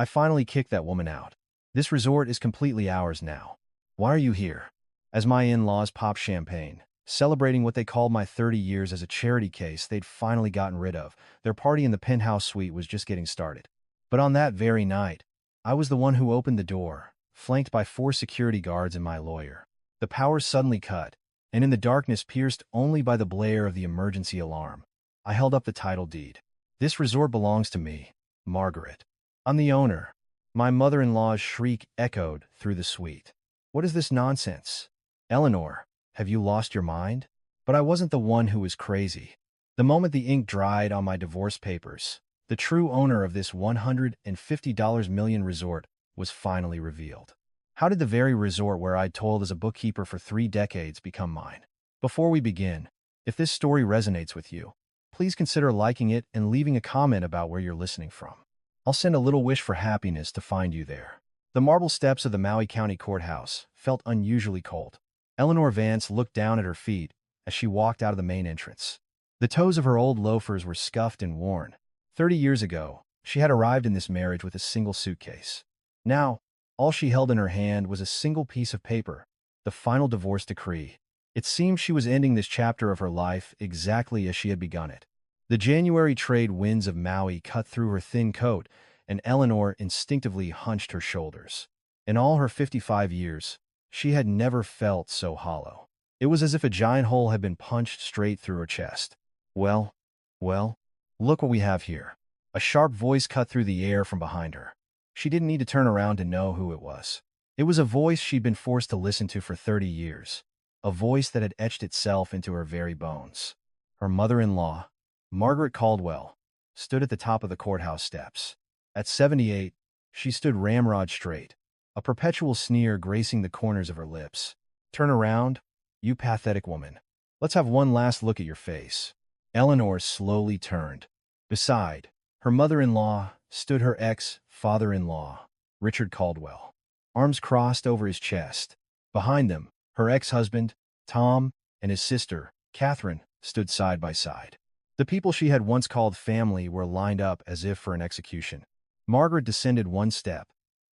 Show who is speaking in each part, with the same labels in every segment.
Speaker 1: I finally kicked that woman out. This resort is completely ours now. Why are you here?" As my in-laws popped champagne, celebrating what they called my 30 years as a charity case they'd finally gotten rid of, their party in the penthouse suite was just getting started. But on that very night, I was the one who opened the door, flanked by 4 security guards and my lawyer. The power suddenly cut, and in the darkness pierced only by the blare of the emergency alarm, I held up the title deed. "This resort belongs to me, Margaret. I'm the owner." My mother-in-law's shriek echoed through the suite. "What is this nonsense? Eleanor, have you lost your mind?" But I wasn't the one who was crazy. The moment the ink dried on my divorce papers, the true owner of this $150 million resort was finally revealed. How did the very resort where I'd toiled as a bookkeeper for 3 decades become mine? Before we begin, if this story resonates with you, please consider liking it and leaving a comment about where you're listening from. I'll send a little wish for happiness to find you there. The marble steps of the Maui County Courthouse felt unusually cold. Eleanor Vance looked down at her feet as she walked out of the main entrance. The toes of her old loafers were scuffed and worn. 30 years ago, she had arrived in this marriage with a single suitcase. Now, all she held in her hand was a single piece of paper, the final divorce decree. It seemed she was ending this chapter of her life exactly as she had begun it. The January trade winds of Maui cut through her thin coat, and Eleanor instinctively hunched her shoulders. In all her 55 years, she had never felt so hollow. It was as if a giant hole had been punched straight through her chest. Well, look what we have here." A sharp voice cut through the air from behind her. She didn't need to turn around to know who it was. It was a voice she'd been forced to listen to for 30 years. A voice that had etched itself into her very bones. Her mother-in-law, Margaret Caldwell, stood at the top of the courthouse steps. At 78, she stood ramrod straight, a perpetual sneer gracing the corners of her lips. "Turn around, you pathetic woman. Let's have one last look at your face." Eleanor slowly turned. Beside her mother-in-law stood her ex-father-in-law, Richard Caldwell, arms crossed over his chest. Behind them, her ex-husband, Tom, and his sister, Catherine, stood side by side. The people she had once called family were lined up as if for an execution. Margaret descended one step.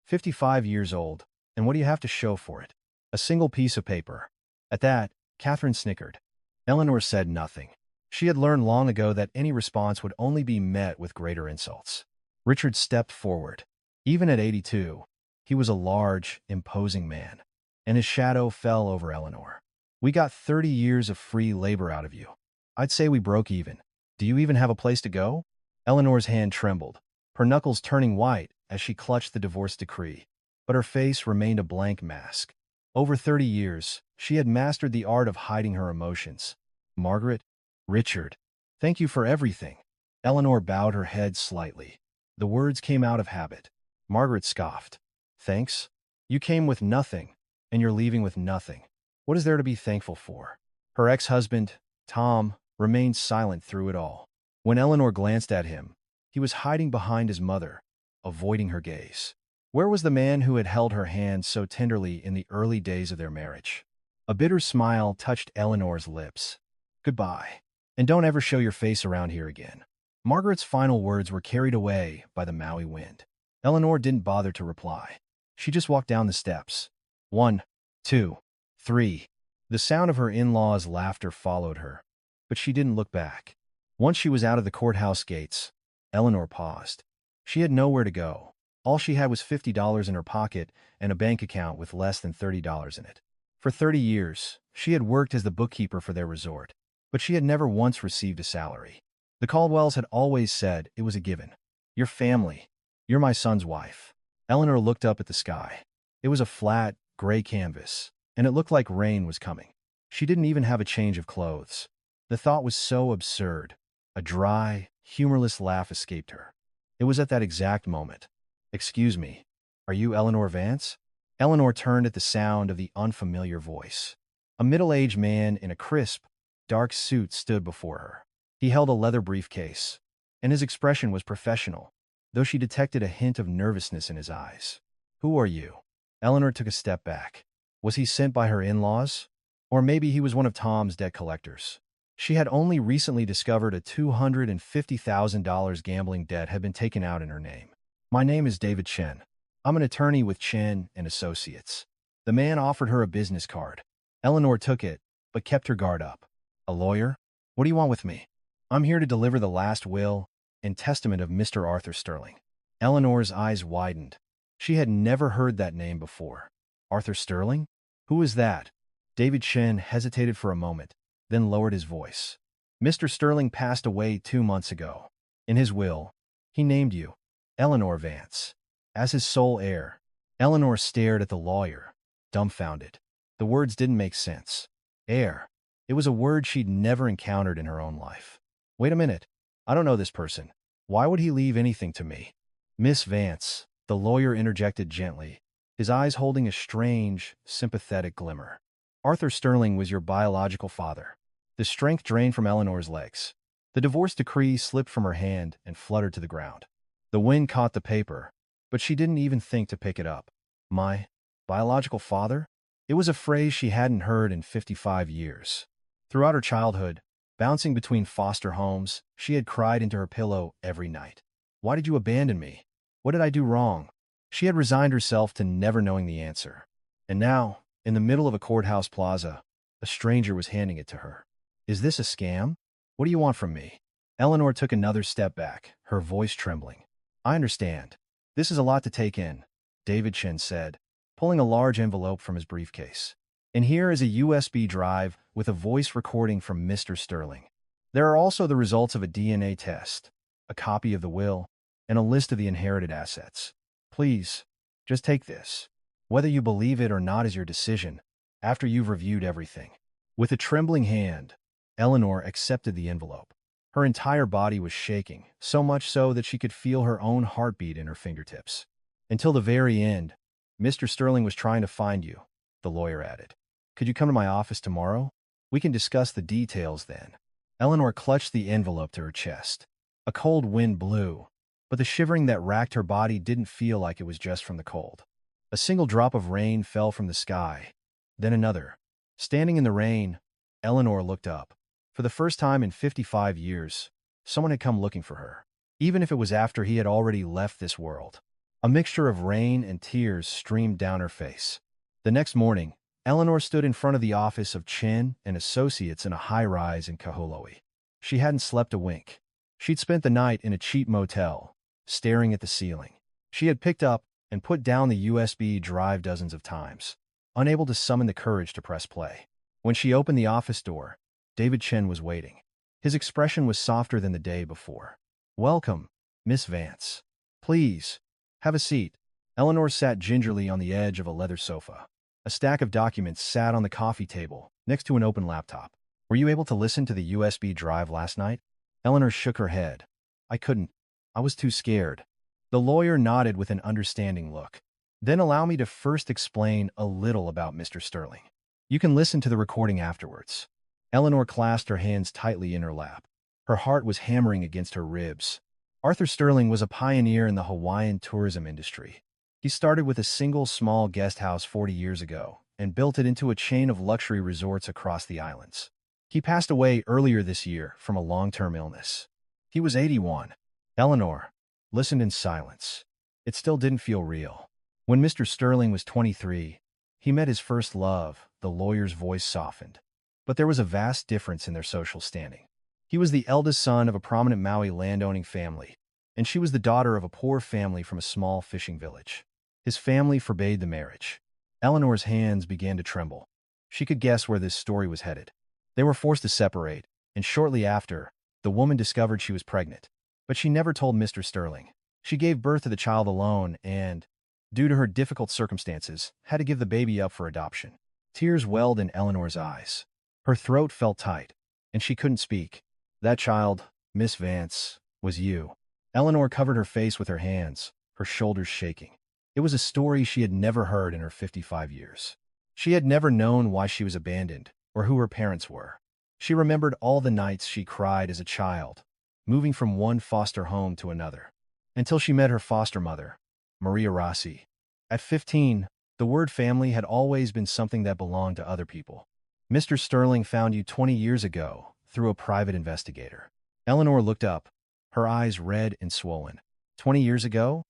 Speaker 1: 55 years old, and what do you have to show for it? A single piece of paper. At that, Catherine snickered. Eleanor said nothing. She had learned long ago that any response would only be met with greater insults. Richard stepped forward. Even at 82, he was a large, imposing man, and his shadow fell over Eleanor. "We got 30 years of free labor out of you. I'd say we broke even. Do you even have a place to go?" Eleanor's hand trembled, her knuckles turning white as she clutched the divorce decree, but her face remained a blank mask. Over 30 years, she had mastered the art of hiding her emotions. "Margaret, Richard, thank you for everything." Eleanor bowed her head slightly. The words came out of habit. Margaret scoffed. "Thanks? You came with nothing, and you're leaving with nothing. What is there to be thankful for?" Her ex-husband, Tom, remained silent through it all. When Eleanor glanced at him, he was hiding behind his mother, avoiding her gaze. Where was the man who had held her hand so tenderly in the early days of their marriage? A bitter smile touched Eleanor's lips. "Goodbye. And don't ever show your face around here again." Margaret's final words were carried away by the Maui wind. Eleanor didn't bother to reply. She just walked down the steps. 1, 2, 3. The sound of her in-laws' laughter followed her, but she didn't look back. Once she was out of the courthouse gates, Eleanor paused. She had nowhere to go. All she had was $50 in her pocket and a bank account with less than $30 in it. For 30 years, she had worked as the bookkeeper for their resort, but she had never once received a salary. The Caldwells had always said it was a given. "You're family. You're my son's wife." Eleanor looked up at the sky. It was a flat, gray canvas, and it looked like rain was coming. She didn't even have a change of clothes. The thought was so absurd. A dry, humorless laugh escaped her. It was at that exact moment. "Excuse me, are you Eleanor Vance?" Eleanor turned at the sound of the unfamiliar voice. A middle-aged man in a crisp, dark suit stood before her. He held a leather briefcase, and his expression was professional, though she detected a hint of nervousness in his eyes. "Who are you?" Eleanor took a step back. Was he sent by her in-laws? Or maybe he was one of Tom's debt collectors. She had only recently discovered a $250,000 gambling debt had been taken out in her name. My name is David Chen. I'm an attorney with Chen and Associates. The man offered her a business card. Eleanor took it, but kept her guard up. A lawyer? What do you want with me? I'm here to deliver the last will and testament of Mr. Arthur Sterling. Eleanor's eyes widened. She had never heard that name before. Arthur Sterling? Who is that? David Chen hesitated for a moment, then lowered his voice. Mr. Sterling passed away 2 months ago. In his will, he named you, Eleanor Vance, as his sole heir. Eleanor stared at the lawyer, dumbfounded. The words didn't make sense. Heir. It was a word she'd never encountered in her own life. Wait a minute. I don't know this person. Why would he leave anything to me? Miss Vance, the lawyer interjected gently, his eyes holding a strange, sympathetic glimmer. Arthur Sterling was your biological father. The strength drained from Eleanor's legs. The divorce decree slipped from her hand and fluttered to the ground. The wind caught the paper, but she didn't even think to pick it up. My biological father? It was a phrase she hadn't heard in 55 years. Throughout her childhood, bouncing between foster homes, she had cried into her pillow every night. Why did you abandon me? What did I do wrong? She had resigned herself to never knowing the answer. And now, in the middle of a courthouse plaza, a stranger was handing it to her. Is this a scam? What do you want from me? Eleanor took another step back, her voice trembling. I understand. This is a lot to take in, David Chen said, pulling a large envelope from his briefcase. And here is a USB drive with a voice recording from Mr. Sterling. There are also the results of a DNA test, a copy of the will, and a list of the inherited assets. Please, just take this. Whether you believe it or not is your decision, after you've reviewed everything. With a trembling hand, Eleanor accepted the envelope. Her entire body was shaking, so much so that she could feel her own heartbeat in her fingertips. Until the very end, Mr. Sterling was trying to find you, the lawyer added. Could you come to my office tomorrow? We can discuss the details then. Eleanor clutched the envelope to her chest. A cold wind blew, but the shivering that racked her body didn't feel like it was just from the cold. A single drop of rain fell from the sky, then another. Standing in the rain, Eleanor looked up. For the first time in 55 years, someone had come looking for her, even if it was after he had already left this world. A mixture of rain and tears streamed down her face. The next morning, Eleanor stood in front of the office of Chen and Associates in a high-rise in Kahului. She hadn't slept a wink. She'd spent the night in a cheap motel, staring at the ceiling. She had picked up and put down the USB drive dozens of times, unable to summon the courage to press play. When she opened the office door, David Chen was waiting. His expression was softer than the day before. Welcome, Miss Vance. Please, have a seat. Eleanor sat gingerly on the edge of a leather sofa. A stack of documents sat on the coffee table, next to an open laptop. Were you able to listen to the USB drive last night? Eleanor shook her head. I couldn't. I was too scared. The lawyer nodded with an understanding look. Then allow me to first explain a little about Mr. Sterling. You can listen to the recording afterwards. Eleanor clasped her hands tightly in her lap. Her heart was hammering against her ribs. Arthur Sterling was a pioneer in the Hawaiian tourism industry. He started with a single small guest house 40 years ago and built it into a chain of luxury resorts across the islands. He passed away earlier this year from a long-term illness. He was 81. Eleanor listened in silence. It still didn't feel real. When Mr. Sterling was 23, he met his first love. The lawyer's voice softened. But there was a vast difference in their social standing. He was the eldest son of a prominent Maui landowning family, and she was the daughter of a poor family from a small fishing village. His family forbade the marriage. Eleanor's hands began to tremble. She could guess where this story was headed. They were forced to separate, and shortly after, the woman discovered she was pregnant. But she never told Mr. Sterling. She gave birth to the child alone and, due to her difficult circumstances, had to give the baby up for adoption. Tears welled in Eleanor's eyes. Her throat felt tight, and she couldn't speak. That child, Miss Vance, was you. Eleanor covered her face with her hands, her shoulders shaking. It was a story she had never heard in her 55 years. She had never known why she was abandoned or who her parents were. She remembered all the nights she cried as a child, moving from one foster home to another, until she met her foster mother, Maria Rossi. At 15, the word family had always been something that belonged to other people. Mr. Sterling found you 20 years ago through a private investigator. Eleanor looked up, her eyes red and swollen. 20 years ago?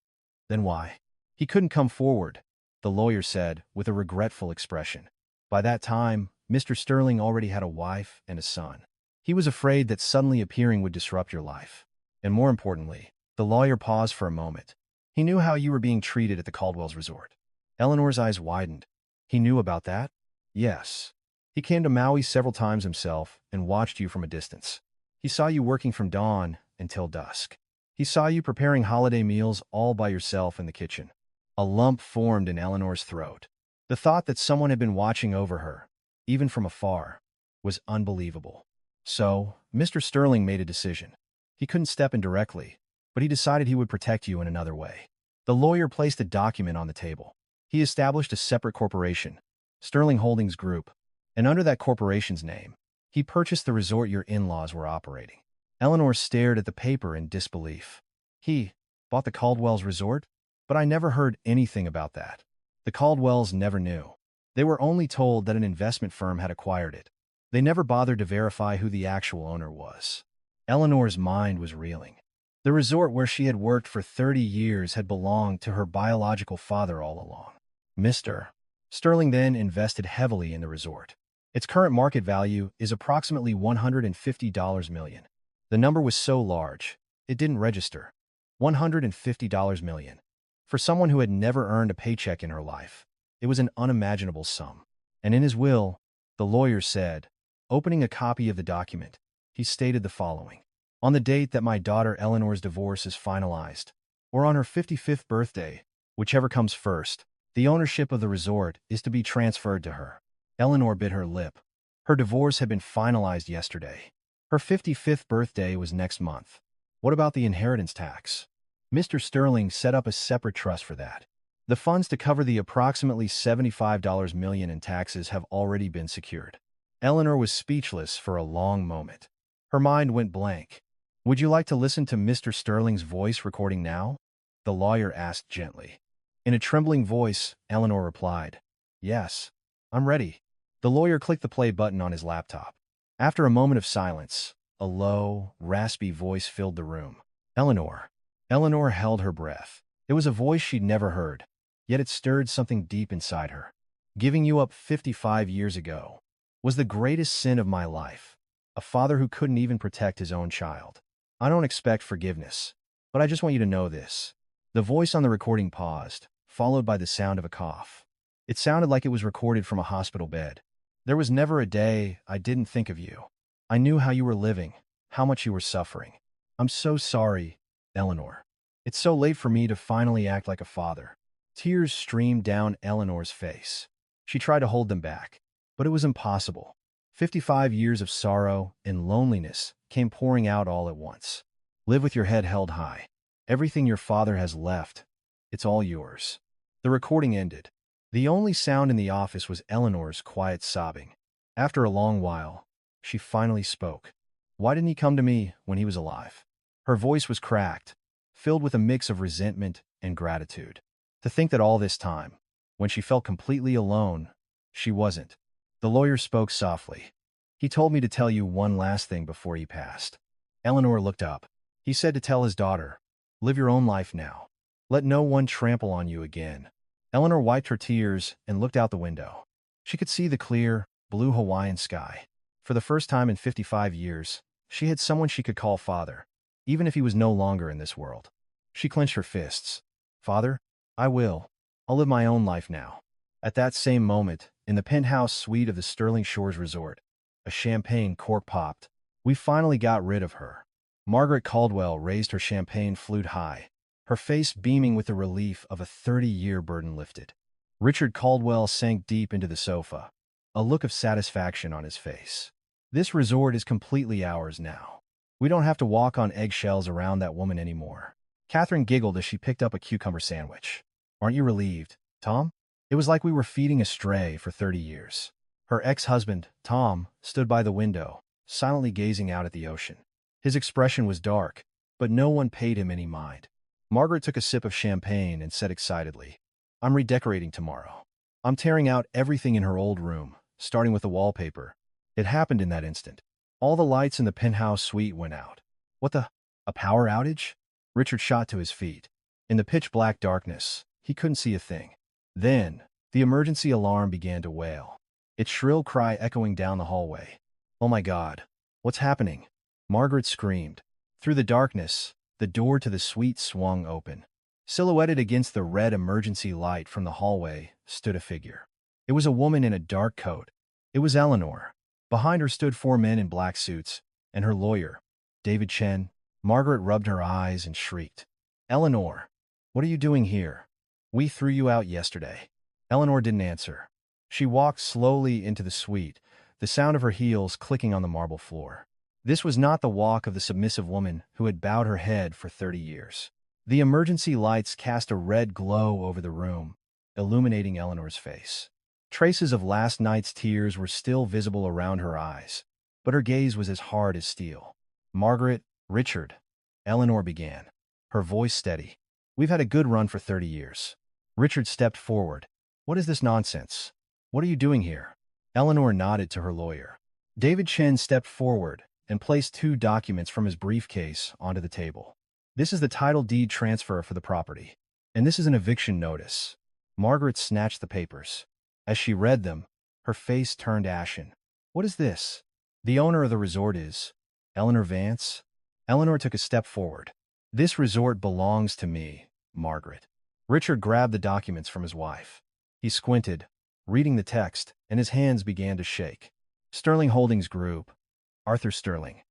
Speaker 1: Then why? He couldn't come forward, the lawyer said with a regretful expression. By that time, Mr. Sterling already had a wife and a son. He was afraid that suddenly appearing would disrupt your life. And more importantly, the lawyer paused for a moment. He knew how you were being treated at the Caldwell's resort. Eleanor's eyes widened. He knew about that? Yes. He came to Maui several times himself and watched you from a distance. He saw you working from dawn until dusk. He saw you preparing holiday meals all by yourself in the kitchen. A lump formed in Eleanor's throat. The thought that someone had been watching over her, even from afar, was unbelievable. So, Mr. Sterling made a decision. He couldn't step in directly, but he decided he would protect you in another way. The lawyer placed a document on the table. He established a separate corporation, Sterling Holdings Group, and under that corporation's name, he purchased the resort your in-laws were operating. Eleanor stared at the paper in disbelief. He bought the Caldwell's resort? But I never heard anything about that. The Caldwells never knew. They were only told that an investment firm had acquired it. They never bothered to verify who the actual owner was. Eleanor's mind was reeling. The resort where she had worked for 30 years had belonged to her biological father all along. Mr. Sterling then invested heavily in the resort. Its current market value is approximately $150 million. The number was so large, it didn't register. $150 million. For someone who had never earned a paycheck in her life, it was an unimaginable sum. And in his will, the lawyer said, opening a copy of the document, he stated the following. On the date that my daughter Eleanor's divorce is finalized, or on her 55th birthday, whichever comes first, the ownership of the resort is to be transferred to her. Eleanor bit her lip. Her divorce had been finalized yesterday. Her 55th birthday was next month. What about the inheritance tax? Mr. Sterling set up a separate trust for that. The funds to cover the approximately $75 million in taxes have already been secured. Eleanor was speechless for a long moment. Her mind went blank. Would you like to listen to Mr. Sterling's voice recording now? The lawyer asked gently. In a trembling voice, Eleanor replied, Yes, I'm ready. The lawyer clicked the play button on his laptop. After a moment of silence, a low, raspy voice filled the room. Eleanor. Eleanor held her breath. It was a voice she'd never heard, yet it stirred something deep inside her. Giving you up 55 years ago was the greatest sin of my life. A father who couldn't even protect his own child. I don't expect forgiveness, but I just want you to know this. The voice on the recording paused, followed by the sound of a cough. It sounded like it was recorded from a hospital bed. There was never a day I didn't think of you. I knew how you were living, how much you were suffering. I'm so sorry, Eleanor. It's so late for me to finally act like a father. Tears streamed down Eleanor's face. She tried to hold them back, but it was impossible. 55 years of sorrow and loneliness came pouring out all at once. Live with your head held high. Everything your father has left, it's all yours. The recording ended. The only sound in the office was Eleanor's quiet sobbing. After a long while, she finally spoke. Why didn't he come to me when he was alive? Her voice was cracked, filled with a mix of resentment and gratitude. To think that all this time, when she felt completely alone, she wasn't. The lawyer spoke softly. He told me to tell you one last thing before he passed. Eleanor looked up. He said to tell his daughter, live your own life now. Let no one trample on you again. Eleanor wiped her tears and looked out the window. She could see the clear, blue Hawaiian sky. For the first time in 55 years, she had someone she could call father, even if he was no longer in this world. She clenched her fists. Father, I will. I'll live my own life now. At that same moment, in the penthouse suite of the Sterling Shores Resort, a champagne cork popped. We finally got rid of her. Margaret Caldwell raised her champagne flute high, her face beaming with the relief of a 30-year burden lifted. Richard Caldwell sank deep into the sofa, a look of satisfaction on his face. This resort is completely ours now. We don't have to walk on eggshells around that woman anymore. Catherine giggled as she picked up a cucumber sandwich. Aren't you relieved, Tom? It was like we were feeding a stray for 30 years. Her ex-husband, Tom, stood by the window, silently gazing out at the ocean. His expression was dark, but no one paid him any mind. Margaret took a sip of champagne and said excitedly, I'm redecorating tomorrow. I'm tearing out everything in her old room, starting with the wallpaper. It happened in that instant. All the lights in the penthouse suite went out. What the? A power outage? Richard shot to his feet. In the pitch-black darkness, he couldn't see a thing. Then, the emergency alarm began to wail, its shrill cry echoing down the hallway. "Oh my God! What's happening?" Margaret screamed. Through the darkness, the door to the suite swung open. Silhouetted against the red emergency light from the hallway stood a figure. It was a woman in a dark coat. It was Eleanor. Behind her stood 4 men in black suits, and her lawyer, David Chen. Margaret rubbed her eyes and shrieked. "Eleanor, what are you doing here? We threw you out yesterday." Eleanor didn't answer. She walked slowly into the suite, the sound of her heels clicking on the marble floor. This was not the walk of the submissive woman who had bowed her head for 30 years. The emergency lights cast a red glow over the room, illuminating Eleanor's face. Traces of last night's tears were still visible around her eyes, but her gaze was as hard as steel. "Margaret, Richard," Eleanor began, her voice steady. "We've had a good run for 30 years. Richard stepped forward. "What is this nonsense? What are you doing here?" Eleanor nodded to her lawyer. David Chen stepped forward and placed 2 documents from his briefcase onto the table. "This is the title deed transfer for the property, and this is an eviction notice." Margaret snatched the papers. As she read them, her face turned ashen. "What is this?" "The owner of the resort is Eleanor Vance." Eleanor took a step forward. "This resort belongs to me, Margaret." Richard grabbed the documents from his wife. He squinted, reading the text, and his hands began to shake. "Sterling Holdings Group. Arthur Sterling.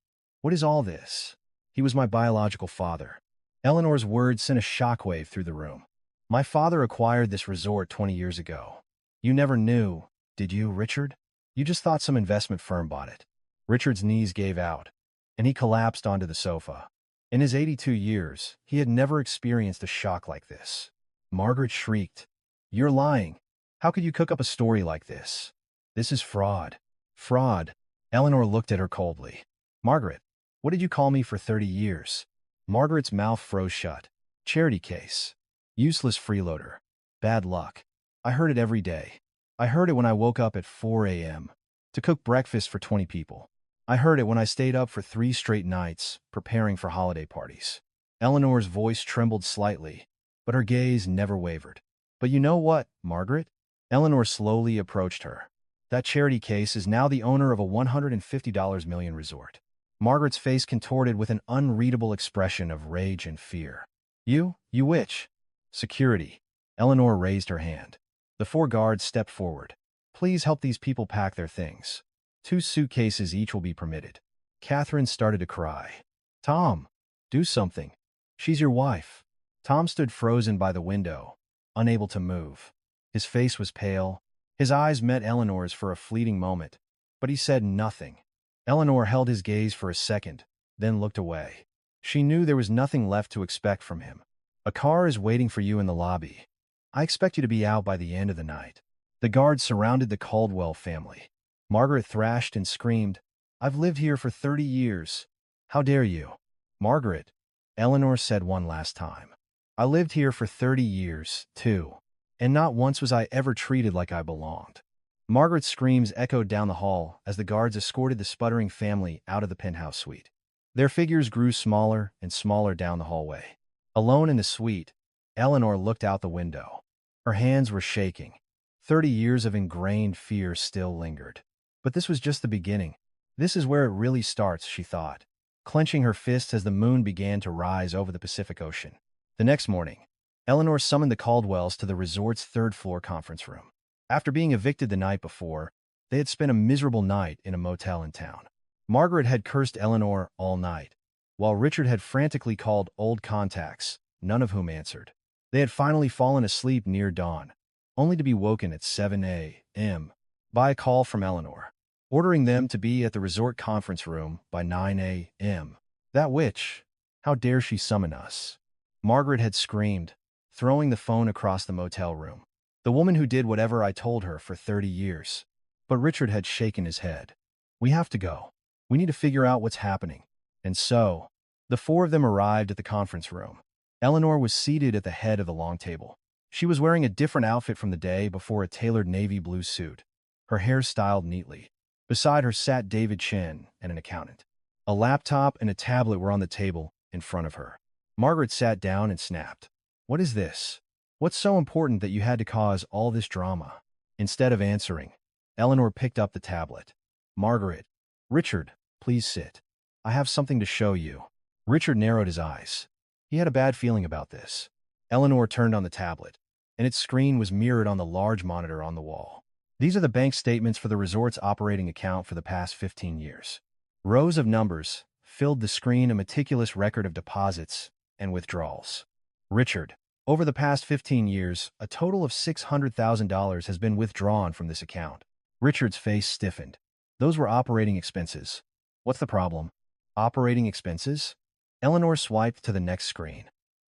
Speaker 1: What is all this? He was my biological father." Eleanor's words sent a shockwave through the room. "My father acquired this resort 20 years ago. You never knew, did you, Richard? You just thought some investment firm bought it." Richard's knees gave out, and he collapsed onto the sofa. In his 82 years, he had never experienced a shock like this. Margaret shrieked. "You're lying. How could you cook up a story like this? This is fraud." "Fraud?" Eleanor looked at her coldly. "Margaret, what did you call me for 30 years? Margaret's mouth froze shut. "Charity case. Useless freeloader. Bad luck. I heard it every day. I heard it when I woke up at 4 a.m. to cook breakfast for 20 people. I heard it when I stayed up for 3 straight nights preparing for holiday parties." Eleanor's voice trembled slightly, but her gaze never wavered. "But you know what, Margaret?" Eleanor slowly approached her. "That charity case is now the owner of a $150 million resort." Margaret's face contorted with an unreadable expression of rage and fear. You which?" "Security." Eleanor raised her hand. The 4 guards stepped forward. "Please help these people pack their things. 2 suitcases each will be permitted." Catherine started to cry. "Tom, do something. She's your wife." Tom stood frozen by the window, unable to move. His face was pale. His eyes met Eleanor's for a fleeting moment, but he said nothing. Eleanor held his gaze for a second, then looked away. She knew there was nothing left to expect from him. "A car is waiting for you in the lobby. I expect you to be out by the end of the night." The guards surrounded the Caldwell family. Margaret thrashed and screamed, "I've lived here for 30 years. How dare you?" "Margaret," Eleanor said one last time. "I lived here for 30 years, too. And not once was I ever treated like I belonged." Margaret's screams echoed down the hall as the guards escorted the sputtering family out of the penthouse suite. Their figures grew smaller and smaller down the hallway. Alone in the suite, Eleanor looked out the window. Her hands were shaking. 30 years of ingrained fear still lingered. But this was just the beginning. This is where it really starts, she thought, clenching her fists as the moon began to rise over the Pacific Ocean. The next morning, Eleanor summoned the Caldwells to the resort's 3rd-floor conference room. After being evicted the night before, they had spent a miserable night in a motel in town. Margaret had cursed Eleanor all night, while Richard had frantically called old contacts, none of whom answered. They had finally fallen asleep near dawn, only to be woken at 7 a.m. by a call from Eleanor, ordering them to be at the resort conference room by 9 a.m. "That witch! How dare she summon us?" Margaret had screamed, throwing the phone across the motel room. "The woman who did whatever I told her for 30 years. But Richard had shaken his head. "We have to go. We need to figure out what's happening." And so, the 4 of them arrived at the conference room. Eleanor was seated at the head of the long table. She was wearing a different outfit from the day before, a tailored navy blue suit, her hair styled neatly. Beside her sat David Chen and an accountant. A laptop and a tablet were on the table in front of her. Margaret sat down and snapped, What is this? What's so important that you had to cause all this drama? Instead of answering, Eleanor picked up the tablet. Margaret. Richard, please sit. I have something to show you. Richard narrowed his eyes. He had a bad feeling about this. Eleanor turned on the tablet, and its screen was mirrored on the large monitor on the wall. These are the bank statements for the resort's operating account for the past 15 years. Rows of numbers filled the screen, a meticulous record of deposits and withdrawals. Richard, over the past 15 years, a total of $600,000 has been withdrawn from this account. Richard's face stiffened. Those were operating expenses. What's the problem? Operating expenses? Eleanor swiped to the next screen.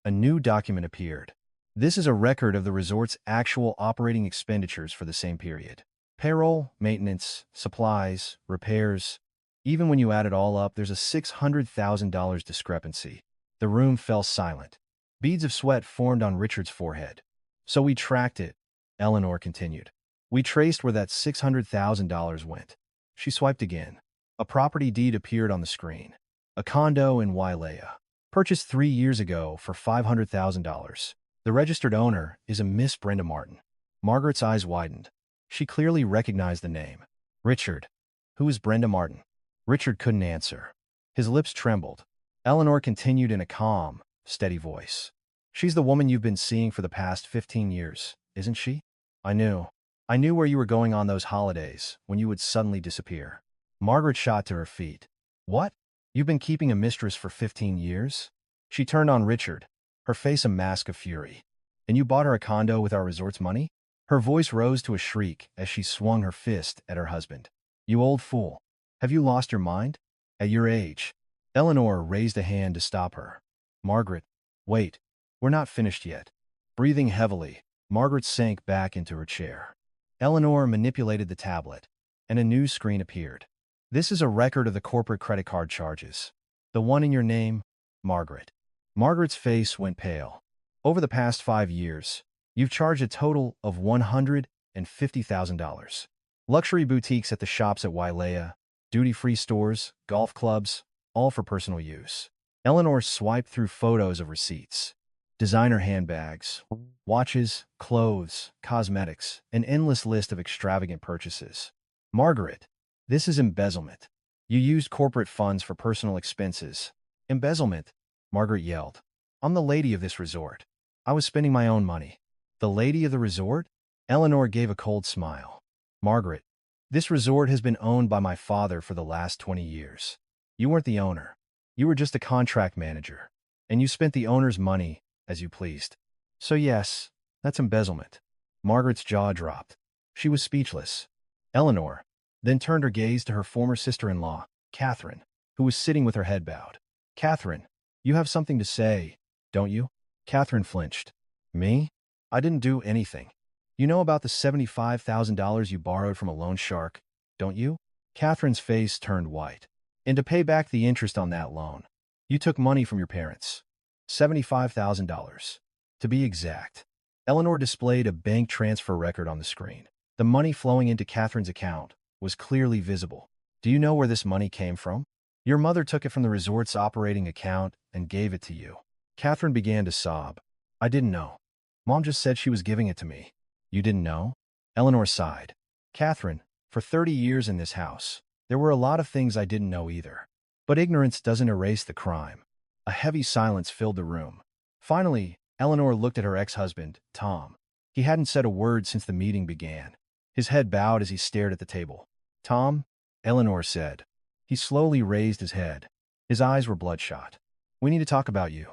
Speaker 1: A new document appeared. This is a record of the resort's actual operating expenditures for the same period. Payroll, maintenance, supplies, repairs. Even when you add it all up, there's a $600,000 discrepancy. The room fell silent. Beads of sweat formed on Richard's forehead. So we tracked it, Eleanor continued. We traced where that $600,000 went. She swiped again. A property deed appeared on the screen. A condo in Wailea, purchased 3 years ago for $500,000. The registered owner is a Miss Brenda Martin. Margaret's eyes widened. She clearly recognized the name. Richard. Who is Brenda Martin? Richard couldn't answer. His lips trembled. Eleanor continued in a calm, steady voice. She's the woman you've been seeing for the past 15 years, isn't she? I knew. I knew where you were going on those holidays, when you would suddenly disappear. Margaret shot to her feet. What? You've been keeping a mistress for 15 years? She turned on Richard, her face a mask of fury. And you bought her a condo with our resort's money? Her voice rose to a shriek as she swung her fist at her husband. You old fool. Have you lost your mind? At your age. Eleanor raised a hand to stop her. Margaret, wait. We're not finished yet. Breathing heavily, Margaret sank back into her chair. Eleanor manipulated the tablet, and a new screen appeared. This is a record of the corporate credit card charges. The one in your name, Margaret. Margaret's face went pale. Over the past 5 years, you've charged a total of $150,000. Luxury boutiques at the shops at Wailea, duty-free stores, golf clubs, all for personal use. Eleanor swiped through photos of receipts. Designer handbags, watches, clothes, cosmetics, an endless list of extravagant purchases. Margaret, this is embezzlement. You used corporate funds for personal expenses. Embezzlement, Margaret yelled. I'm the lady of this resort. I was spending my own money. The lady of the resort? Eleanor gave a cold smile. Margaret, this resort has been owned by my father for the last 20 years. You weren't the owner. You were just a contract manager. And you spent the owner's money as you pleased. So yes, that's embezzlement. Margaret's jaw dropped. She was speechless. Eleanor then turned her gaze to her former sister-in-law, Catherine, who was sitting with her head bowed. Catherine, you have something to say, don't you? Catherine flinched. Me? I didn't do anything. You know about the $75,000 you borrowed from a loan shark, don't you? Catherine's face turned white. And to pay back the interest on that loan, you took money from your parents. $75,000. To be exact. Eleanor displayed a bank transfer record on the screen. The money flowing into Catherine's account was clearly visible. Do you know where this money came from? Your mother took it from the resort's operating account and gave it to you. Catherine began to sob. I didn't know. Mom just said she was giving it to me. You didn't know? Eleanor sighed. Catherine, for 30 years in this house, there were a lot of things I didn't know either. But ignorance doesn't erase the crime. A heavy silence filled the room. Finally, Eleanor looked at her ex-husband, Tom. He hadn't said a word since the meeting began. His head bowed as he stared at the table. Tom, Eleanor said. He slowly raised his head. His eyes were bloodshot. We need to talk about you.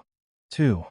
Speaker 1: 2.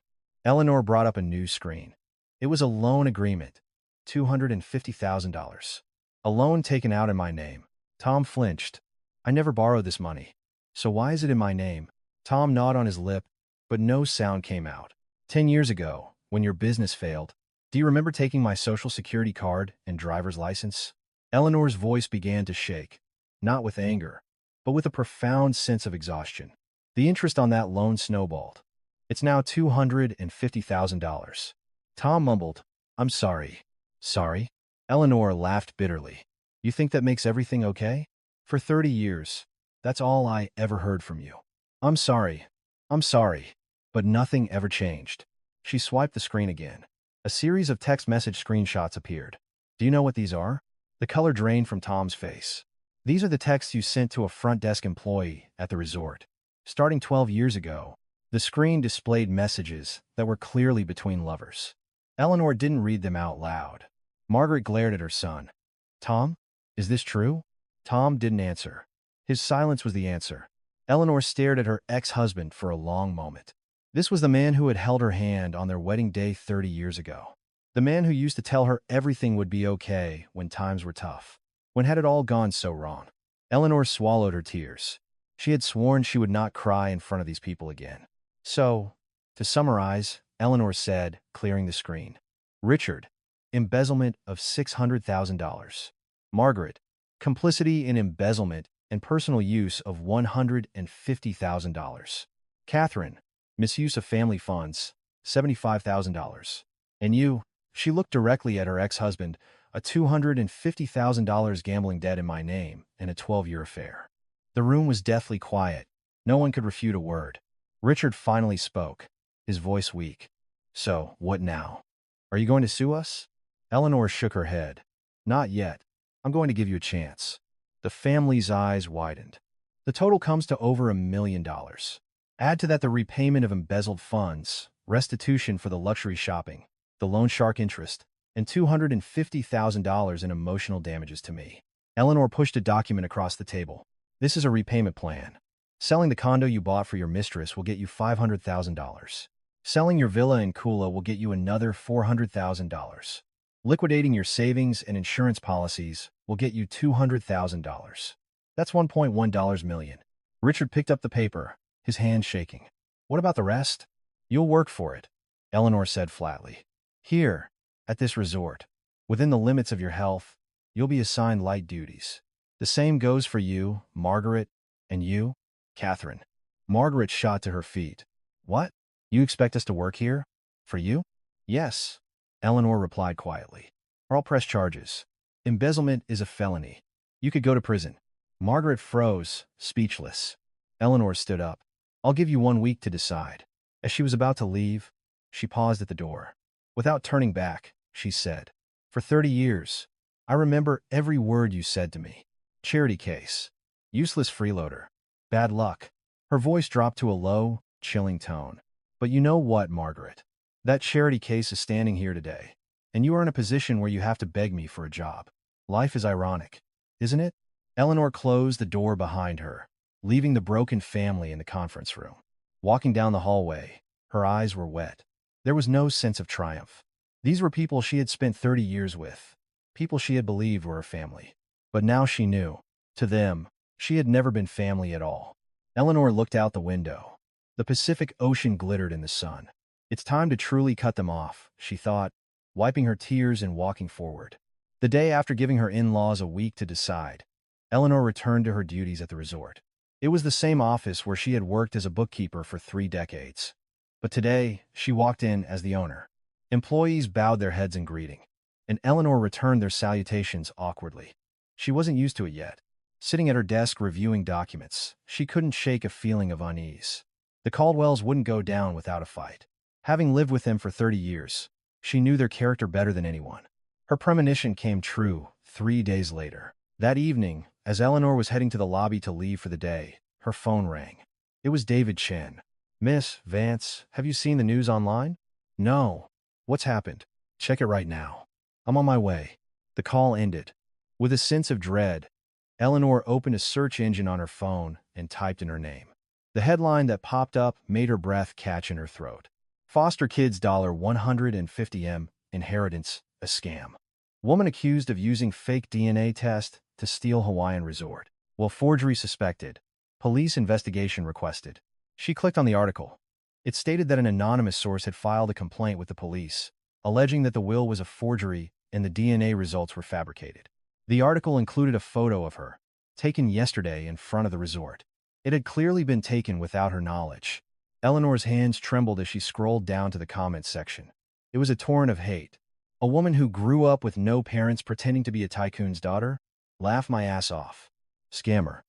Speaker 1: Eleanor brought up a new screen. It was a loan agreement. $250,000. A loan taken out in my name. Tom flinched. I never borrowed this money. So why is it in my name? Tom gnawed on his lip, but no sound came out. 10 years ago, when your business failed, do you remember taking my social security card and driver's license? Eleanor's voice began to shake, not with anger, but with a profound sense of exhaustion. The interest on that loan snowballed. It's now $250,000. Tom mumbled, I'm sorry. Sorry? Eleanor laughed bitterly. You think that makes everything okay? For 30 years, that's all I ever heard from you. I'm sorry. I'm sorry. But nothing ever changed. She swiped the screen again. A series of text message screenshots appeared. Do you know what these are? The color drained from Tom's face. These are the texts you sent to a front desk employee at the resort. Starting 12 years ago, the screen displayed messages that were clearly between lovers. Eleanor didn't read them out loud. Margaret glared at her son. Tom, is this true? Tom didn't answer. His silence was the answer. Eleanor stared at her ex-husband for a long moment. This was the man who had held her hand on their wedding day 30 years ago. The man who used to tell her everything would be okay when times were tough. When had it all gone so wrong? Eleanor swallowed her tears. She had sworn she would not cry in front of these people again. So, to summarize, Eleanor said, clearing the screen. Richard, embezzlement of $600,000. Margaret, complicity in embezzlement and personal use of $150,000. Catherine, misuse of family funds, $75,000. And you, she looked directly at her ex-husband, a $250,000 gambling debt in my name and a 12-year affair. The room was deathly quiet. No one could refute a word. Richard finally spoke, his voice weak. So, what now? Are you going to sue us? Eleanor shook her head. Not yet. I'm going to give you a chance. The family's eyes widened. The total comes to over $1 million. Add to that the repayment of embezzled funds, restitution for the luxury shopping, the loan shark interest, and $250,000 in emotional damages to me. Eleanor pushed a document across the table. This is a repayment plan. Selling the condo you bought for your mistress will get you $500,000. Selling your villa in Kula will get you another $400,000. Liquidating your savings and insurance policies will get you $200,000. That's $1.1 million. Richard picked up the paper, his hand shaking. What about the rest? You'll work for it, Eleanor said flatly. Here, at this resort, within the limits of your health, you'll be assigned light duties. The same goes for you, Margaret, and you, Catherine. Margaret shot to her feet. What? You expect us to work here? For you? Yes, Eleanor replied quietly. Or I'll press charges. Embezzlement is a felony. You could go to prison. Margaret froze, speechless. Eleanor stood up. I'll give you 1 week to decide. As she was about to leave, she paused at the door. Without turning back, she said, For 30 years, I remember every word you said to me. Charity case. Useless freeloader. Bad luck. Her voice dropped to a low, chilling tone. But you know what, Margaret? That charity case is standing here today, and you are in a position where you have to beg me for a job. Life is ironic, isn't it? Eleanor closed the door behind her, leaving the broken family in the conference room. Walking down the hallway, her eyes were wet. There was no sense of triumph. These were people she had spent 30 years with, people she had believed were her family. But now she knew, to them, she had never been family at all. Eleanor looked out the window. The Pacific Ocean glittered in the sun. It's time to truly cut them off, she thought, wiping her tears and walking forward. The day after giving her in-laws a week to decide, Eleanor returned to her duties at the resort. It was the same office where she had worked as a bookkeeper for 3 decades. But today, she walked in as the owner. Employees bowed their heads in greeting, and Eleanor returned their salutations awkwardly. She wasn't used to it yet. Sitting at her desk reviewing documents, she couldn't shake a feeling of unease. The Caldwells wouldn't go down without a fight. Having lived with them for 30 years, she knew their character better than anyone. Her premonition came true 3 days later. That evening, as Eleanor was heading to the lobby to leave for the day, her phone rang. It was David Chen. Miss Vance, have you seen the news online? No. What's happened? Check it right now. I'm on my way. The call ended. With a sense of dread, Eleanor opened a search engine on her phone and typed in her name. The headline that popped up made her breath catch in her throat. Foster kids $150M, inheritance, a scam. Woman accused of using fake DNA test to steal Hawaiian resort. While forgery suspected, police investigation requested. She clicked on the article. It stated that an anonymous source had filed a complaint with the police, alleging that the will was a forgery and the DNA results were fabricated. The article included a photo of her, taken yesterday in front of the resort. It had clearly been taken without her knowledge. Eleanor's hands trembled as she scrolled down to the comments section. It was a torrent of hate. A woman who grew up with no parents pretending to be a tycoon's daughter? Laugh my ass off. Scammer.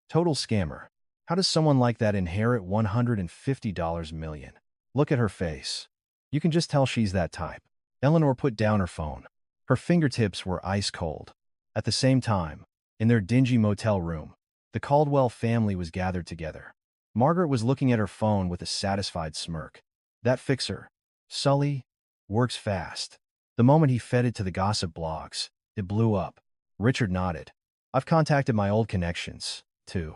Speaker 1: Total scammer. How does someone like that inherit $150 million? Look at her face. You can just tell she's that type. Eleanor put down her phone. Her fingertips were ice cold. At the same time, in their dingy motel room, the Caldwell family was gathered together. Margaret was looking at her phone with a satisfied smirk. That fixer, Sully, works fast. The moment he fed it to the gossip blogs, it blew up. Richard nodded. I've contacted my old connections, too.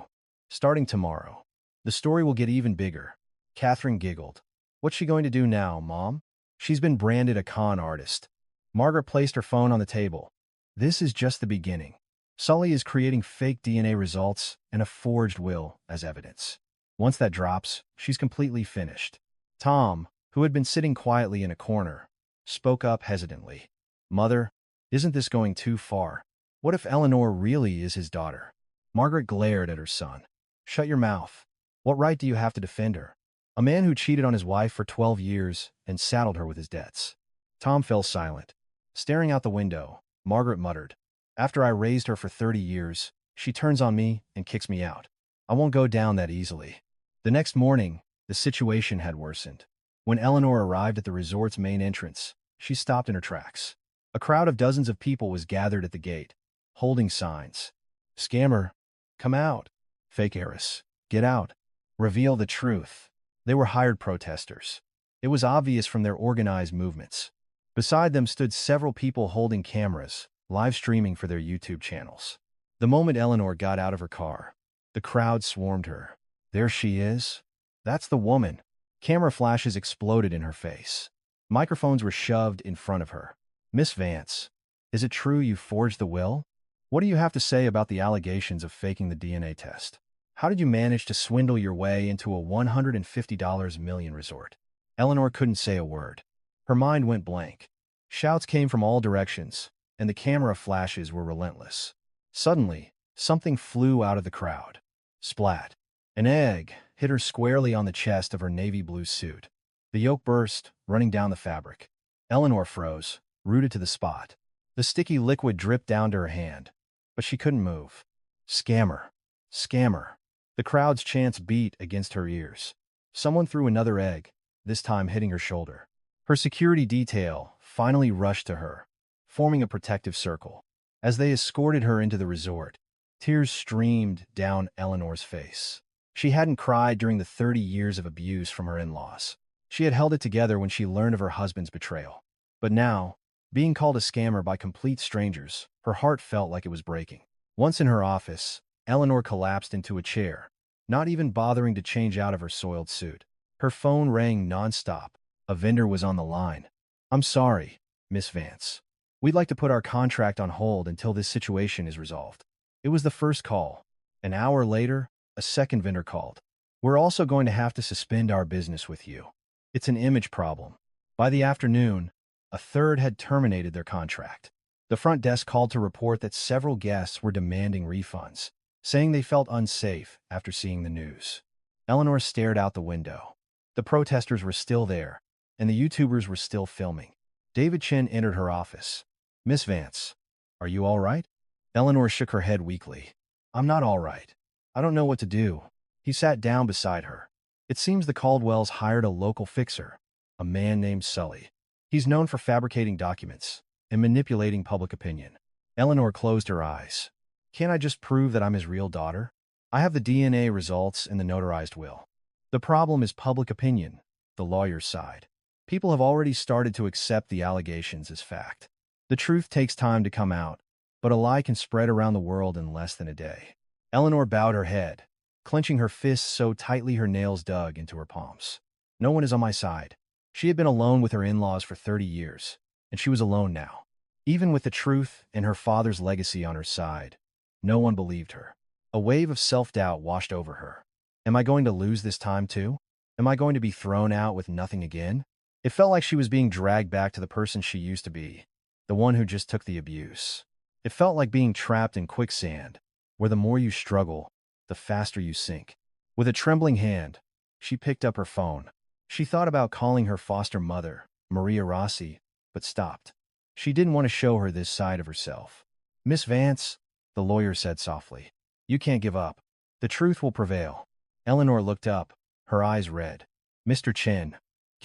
Speaker 1: Starting tomorrow. The story will get even bigger. Catherine giggled. What's she going to do now, Mom? She's been branded a con artist. Margaret placed her phone on the table. This is just the beginning. Sully is creating fake DNA results and a forged will as evidence. Once that drops, she's completely finished. Tom, who had been sitting quietly in a corner, spoke up hesitantly. Mother, isn't this going too far? What if Eleanor really is his daughter? Margaret glared at her son. Shut your mouth. What right do you have to defend her? A man who cheated on his wife for 12 years and saddled her with his debts. Tom fell silent. Staring out the window, Margaret muttered, after I raised her for 30 years, she turns on me and kicks me out. I won't go down that easily. The next morning, the situation had worsened. When Eleanor arrived at the resort's main entrance, she stopped in her tracks. A crowd of dozens of people was gathered at the gate, holding signs. Scammer, come out. Fake heiress, get out. Reveal the truth. They were hired protesters. It was obvious from their organized movements. Beside them stood several people holding cameras, live streaming for their YouTube channels. The moment Eleanor got out of her car, the crowd swarmed her. There she is. That's the woman. Camera flashes exploded in her face. Microphones were shoved in front of her. Miss Vance, is it true you forged the will? What do you have to say about the allegations of faking the DNA test? How did you manage to swindle your way into a $150 million resort? Eleanor couldn't say a word. Her mind went blank. Shouts came from all directions, and the camera flashes were relentless. Suddenly, something flew out of the crowd. Splat. An egg hit her squarely on the chest of her navy blue suit. The yolk burst, running down the fabric. Eleanor froze, rooted to the spot. The sticky liquid dripped down to her hand, but she couldn't move. Scammer. Scammer. The crowd's chants beat against her ears. Someone threw another egg, this time hitting her shoulder. Her security detail finally rushed to her, forming a protective circle. As they escorted her into the resort, tears streamed down Eleanor's face. She hadn't cried during the 30 years of abuse from her in-laws. She had held it together when she learned of her husband's betrayal. But now, being called a scammer by complete strangers, her heart felt like it was breaking. Once in her office, Eleanor collapsed into a chair, not even bothering to change out of her soiled suit. Her phone rang nonstop. A vendor was on the line. I'm sorry, Miss Vance. We'd like to put our contract on hold until this situation is resolved. It was the first call. An hour later, a second vendor called. We're also going to have to suspend our business with you. It's an image problem. By the afternoon, a third had terminated their contract. The front desk called to report that several guests were demanding refunds, saying they felt unsafe after seeing the news. Eleanor stared out the window. The protesters were still there, and the YouTubers were still filming. David Chen entered her office. Miss Vance, are you all right? Eleanor shook her head weakly. I'm not all right. I don't know what to do. He sat down beside her. It seems the Caldwells hired a local fixer, a man named Sully. He's known for fabricating documents and manipulating public opinion. Eleanor closed her eyes. Can't I just prove that I'm his real daughter? I have the DNA results and the notarized will. The problem is public opinion, the lawyer's side. People have already started to accept the allegations as fact. The truth takes time to come out, but a lie can spread around the world in less than a day. Eleanor bowed her head, clenching her fists so tightly her nails dug into her palms. No one is on my side. She had been alone with her in-laws for 30 years, and she was alone now. Even with the truth and her father's legacy on her side, no one believed her. A wave of self-doubt washed over her. Am I going to lose this time too? Am I going to be thrown out with nothing again? It felt like she was being dragged back to the person she used to be, the one who just took the abuse. It felt like being trapped in quicksand, where the more you struggle, the faster you sink. With a trembling hand, she picked up her phone. She thought about calling her foster mother, Maria Rossi, but stopped. She didn't want to show her this side of herself. Miss Vance, the lawyer said softly, you can't give up. The truth will prevail. Eleanor looked up, her eyes red. Mr. Chen,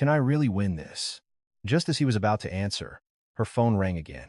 Speaker 1: Can I really win this? Just as he was about to answer, her phone rang again.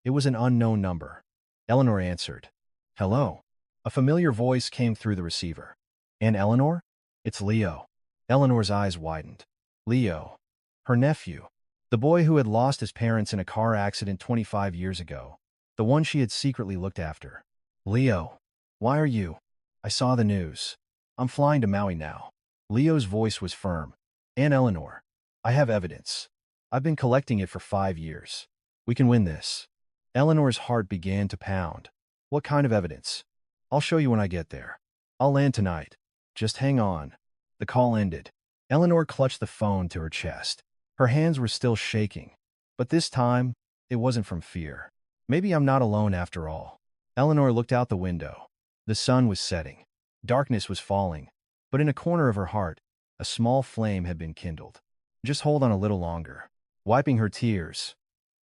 Speaker 1: It was an unknown number. Eleanor answered. Hello. A familiar voice came through the receiver. And Eleanor? It's Leo. Eleanor's eyes widened. Leo. Her nephew. The boy who had lost his parents in a car accident 25 years ago. The one she had secretly looked after. Leo. Why are you? I saw the news. I'm flying to Maui now. Leo's voice was firm. And Eleanor. I have evidence. I've been collecting it for 5 years. We can win this. Eleanor's heart began to pound. What kind of evidence? I'll show you when I get there. I'll land tonight. Just hang on. The call ended. Eleanor clutched the phone to her chest. Her hands were still shaking. But this time, it wasn't from fear. Maybe I'm not alone after all. Eleanor looked out the window. The sun was setting. Darkness was falling. But in a corner of her heart, a small flame had been kindled. Just hold on a little longer. Wiping her tears,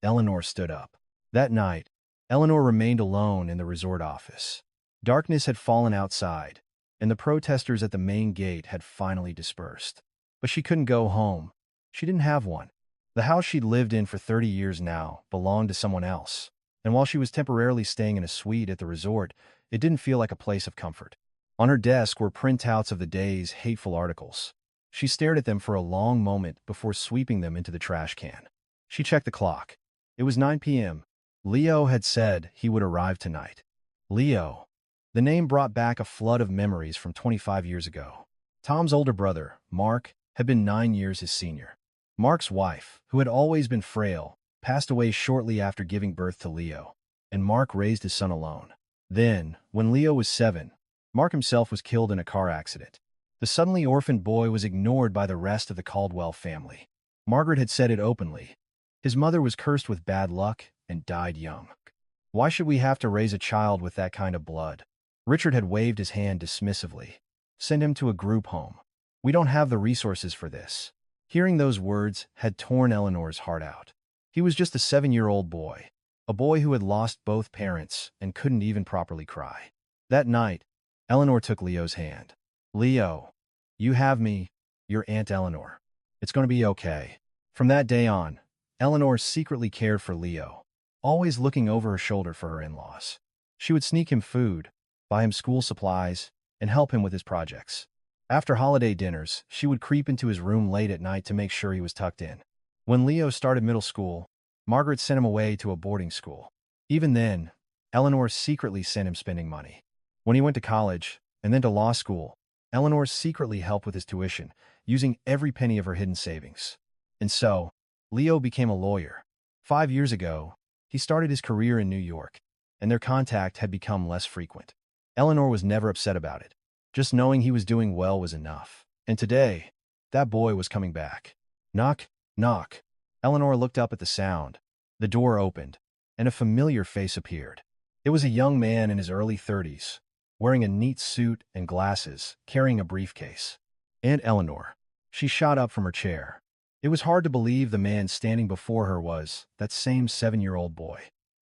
Speaker 1: Eleanor stood up. That night, Eleanor remained alone in the resort office. Darkness had fallen outside, and the protesters at the main gate had finally dispersed. But she couldn't go home. She didn't have one. The house she'd lived in for 30 years now belonged to someone else, and while she was temporarily staying in a suite at the resort, it didn't feel like a place of comfort. On her desk were printouts of the day's hateful articles. She stared at them for a long moment before sweeping them into the trash can. She checked the clock. It was 9 p.m. Leo had said he would arrive tonight. Leo. The name brought back a flood of memories from 25 years ago. Tom's older brother, Mark, had been 9 years his senior. Mark's wife, who had always been frail, passed away shortly after giving birth to Leo, and Mark raised his son alone. Then, when Leo was 7, Mark himself was killed in a car accident. The suddenly orphaned boy was ignored by the rest of the Caldwell family. Margaret had said it openly. His mother was cursed with bad luck and died young. Why should we have to raise a child with that kind of blood? Richard had waved his hand dismissively. Send him to a group home. We don't have the resources for this. Hearing those words had torn Eleanor's heart out. He was just a 7-year-old boy, a boy who had lost both parents and couldn't even properly cry. That night, Eleanor took Leo's hand. Leo, you have me, your Aunt Eleanor. It's going to be okay. From that day on, Eleanor secretly cared for Leo, always looking over her shoulder for her in-laws. She would sneak him food, buy him school supplies, and help him with his projects. After holiday dinners, she would creep into his room late at night to make sure he was tucked in. When Leo started middle school, Margaret sent him away to a boarding school. Even then, Eleanor secretly sent him spending money. When he went to college, and then to law school, Eleanor secretly helped with his tuition, using every penny of her hidden savings. And so, Leo became a lawyer. 5 years ago, he started his career in New York, and their contact had become less frequent. Eleanor was never upset about it. Just knowing he was doing well was enough. And today, that boy was coming back. Knock, knock. Eleanor looked up at the sound. The door opened, and a familiar face appeared. It was a young man in his early 30s, wearing a neat suit and glasses, carrying a briefcase. Aunt Eleanor. She shot up from her chair. It was hard to believe the man standing before her was that same 7-year-old boy.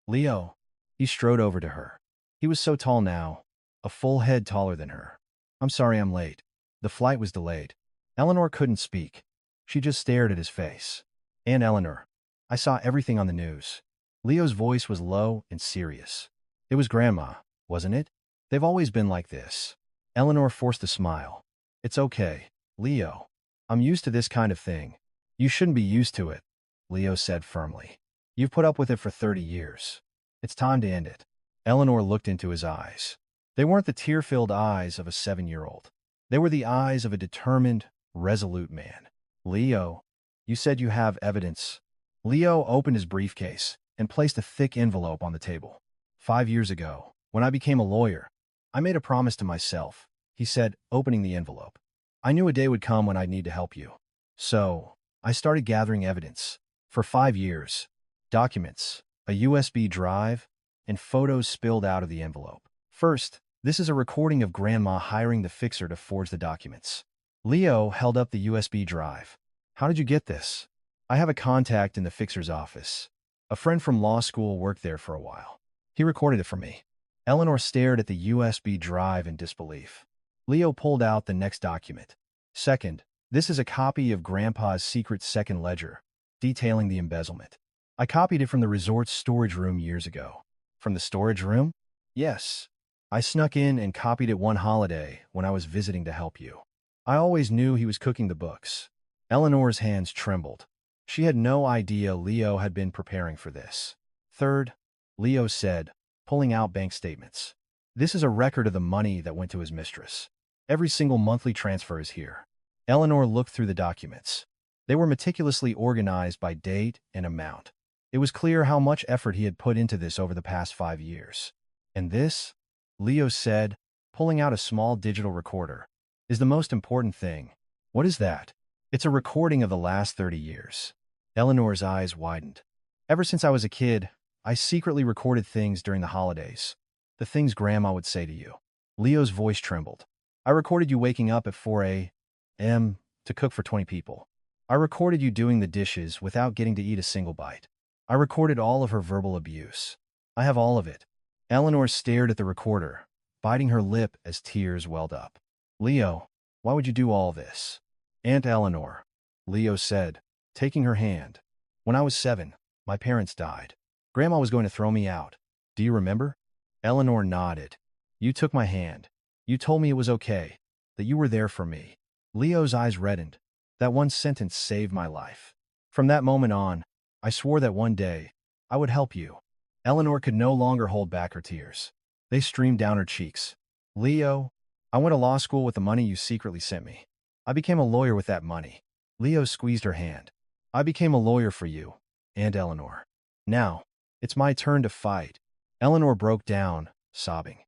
Speaker 1: Leo. He strode over to her. He was so tall now, a full head taller than her. I'm sorry I'm late. The flight was delayed. Eleanor couldn't speak. She just stared at his face. Aunt Eleanor. I saw everything on the news. Leo's voice was low and serious. It was Grandma, wasn't it? They've always been like this. Eleanor forced a smile. It's okay, Leo. I'm used to this kind of thing. You shouldn't be used to it, Leo said firmly. You've put up with it for 30 years. It's time to end it. Eleanor looked into his eyes. They weren't the tear-filled eyes of a 7-year-old. They were the eyes of a determined, resolute man. Leo, you said you have evidence. Leo opened his briefcase and placed a thick envelope on the table. 5 years ago, when I became a lawyer, I made a promise to myself, he said, opening the envelope. I knew a day would come when I'd need to help you. So, I started gathering evidence. For 5 years, documents, a USB drive, and photos spilled out of the envelope. First, this is a recording of Grandma hiring the fixer to forge the documents. Leo held up the USB drive. How did you get this? I have a contact in the fixer's office. A friend from law school worked there for a while. He recorded it for me. Eleanor stared at the USB drive in disbelief. Leo pulled out the next document. Second, This is a copy of Grandpa's secret second ledger, detailing the embezzlement. I copied it from the resort's storage room years ago. From the storage room? Yes. I snuck in and copied it one holiday when I was visiting to help you. I always knew he was cooking the books. Eleanor's hands trembled. She had no idea Leo had been preparing for this. Third, Leo said, pulling out bank statements. This is a record of the money that went to his mistress. Every single monthly transfer is here. Eleanor looked through the documents. They were meticulously organized by date and amount. It was clear how much effort he had put into this over the past 5 years. And this, Leo said, pulling out a small digital recorder, is the most important thing. What is that? It's a recording of the last 30 years. Eleanor's eyes widened. Ever since I was a kid, I secretly recorded things during the holidays. The things Grandma would say to you. Leo's voice trembled. I recorded you waking up at 4 a.m. to cook for 20 people. I recorded you doing the dishes without getting to eat a single bite. I recorded all of her verbal abuse. I have all of it. Eleanor stared at the recorder, biting her lip as tears welled up. Leo, why would you do all this? Aunt Eleanor, Leo said, taking her hand. When I was 7, my parents died. Grandma was going to throw me out. Do you remember? Eleanor nodded. You took my hand. You told me it was okay, that you were there for me. Leo's eyes reddened. That one sentence saved my life. From that moment on, I swore that one day, I would help you. Eleanor could no longer hold back her tears. They streamed down her cheeks. Leo, I went to law school with the money you secretly sent me. I became a lawyer with that money. Leo squeezed her hand. I became a lawyer for you, Aunt Eleanor. Now, it's my turn to fight. Eleanor broke down, sobbing.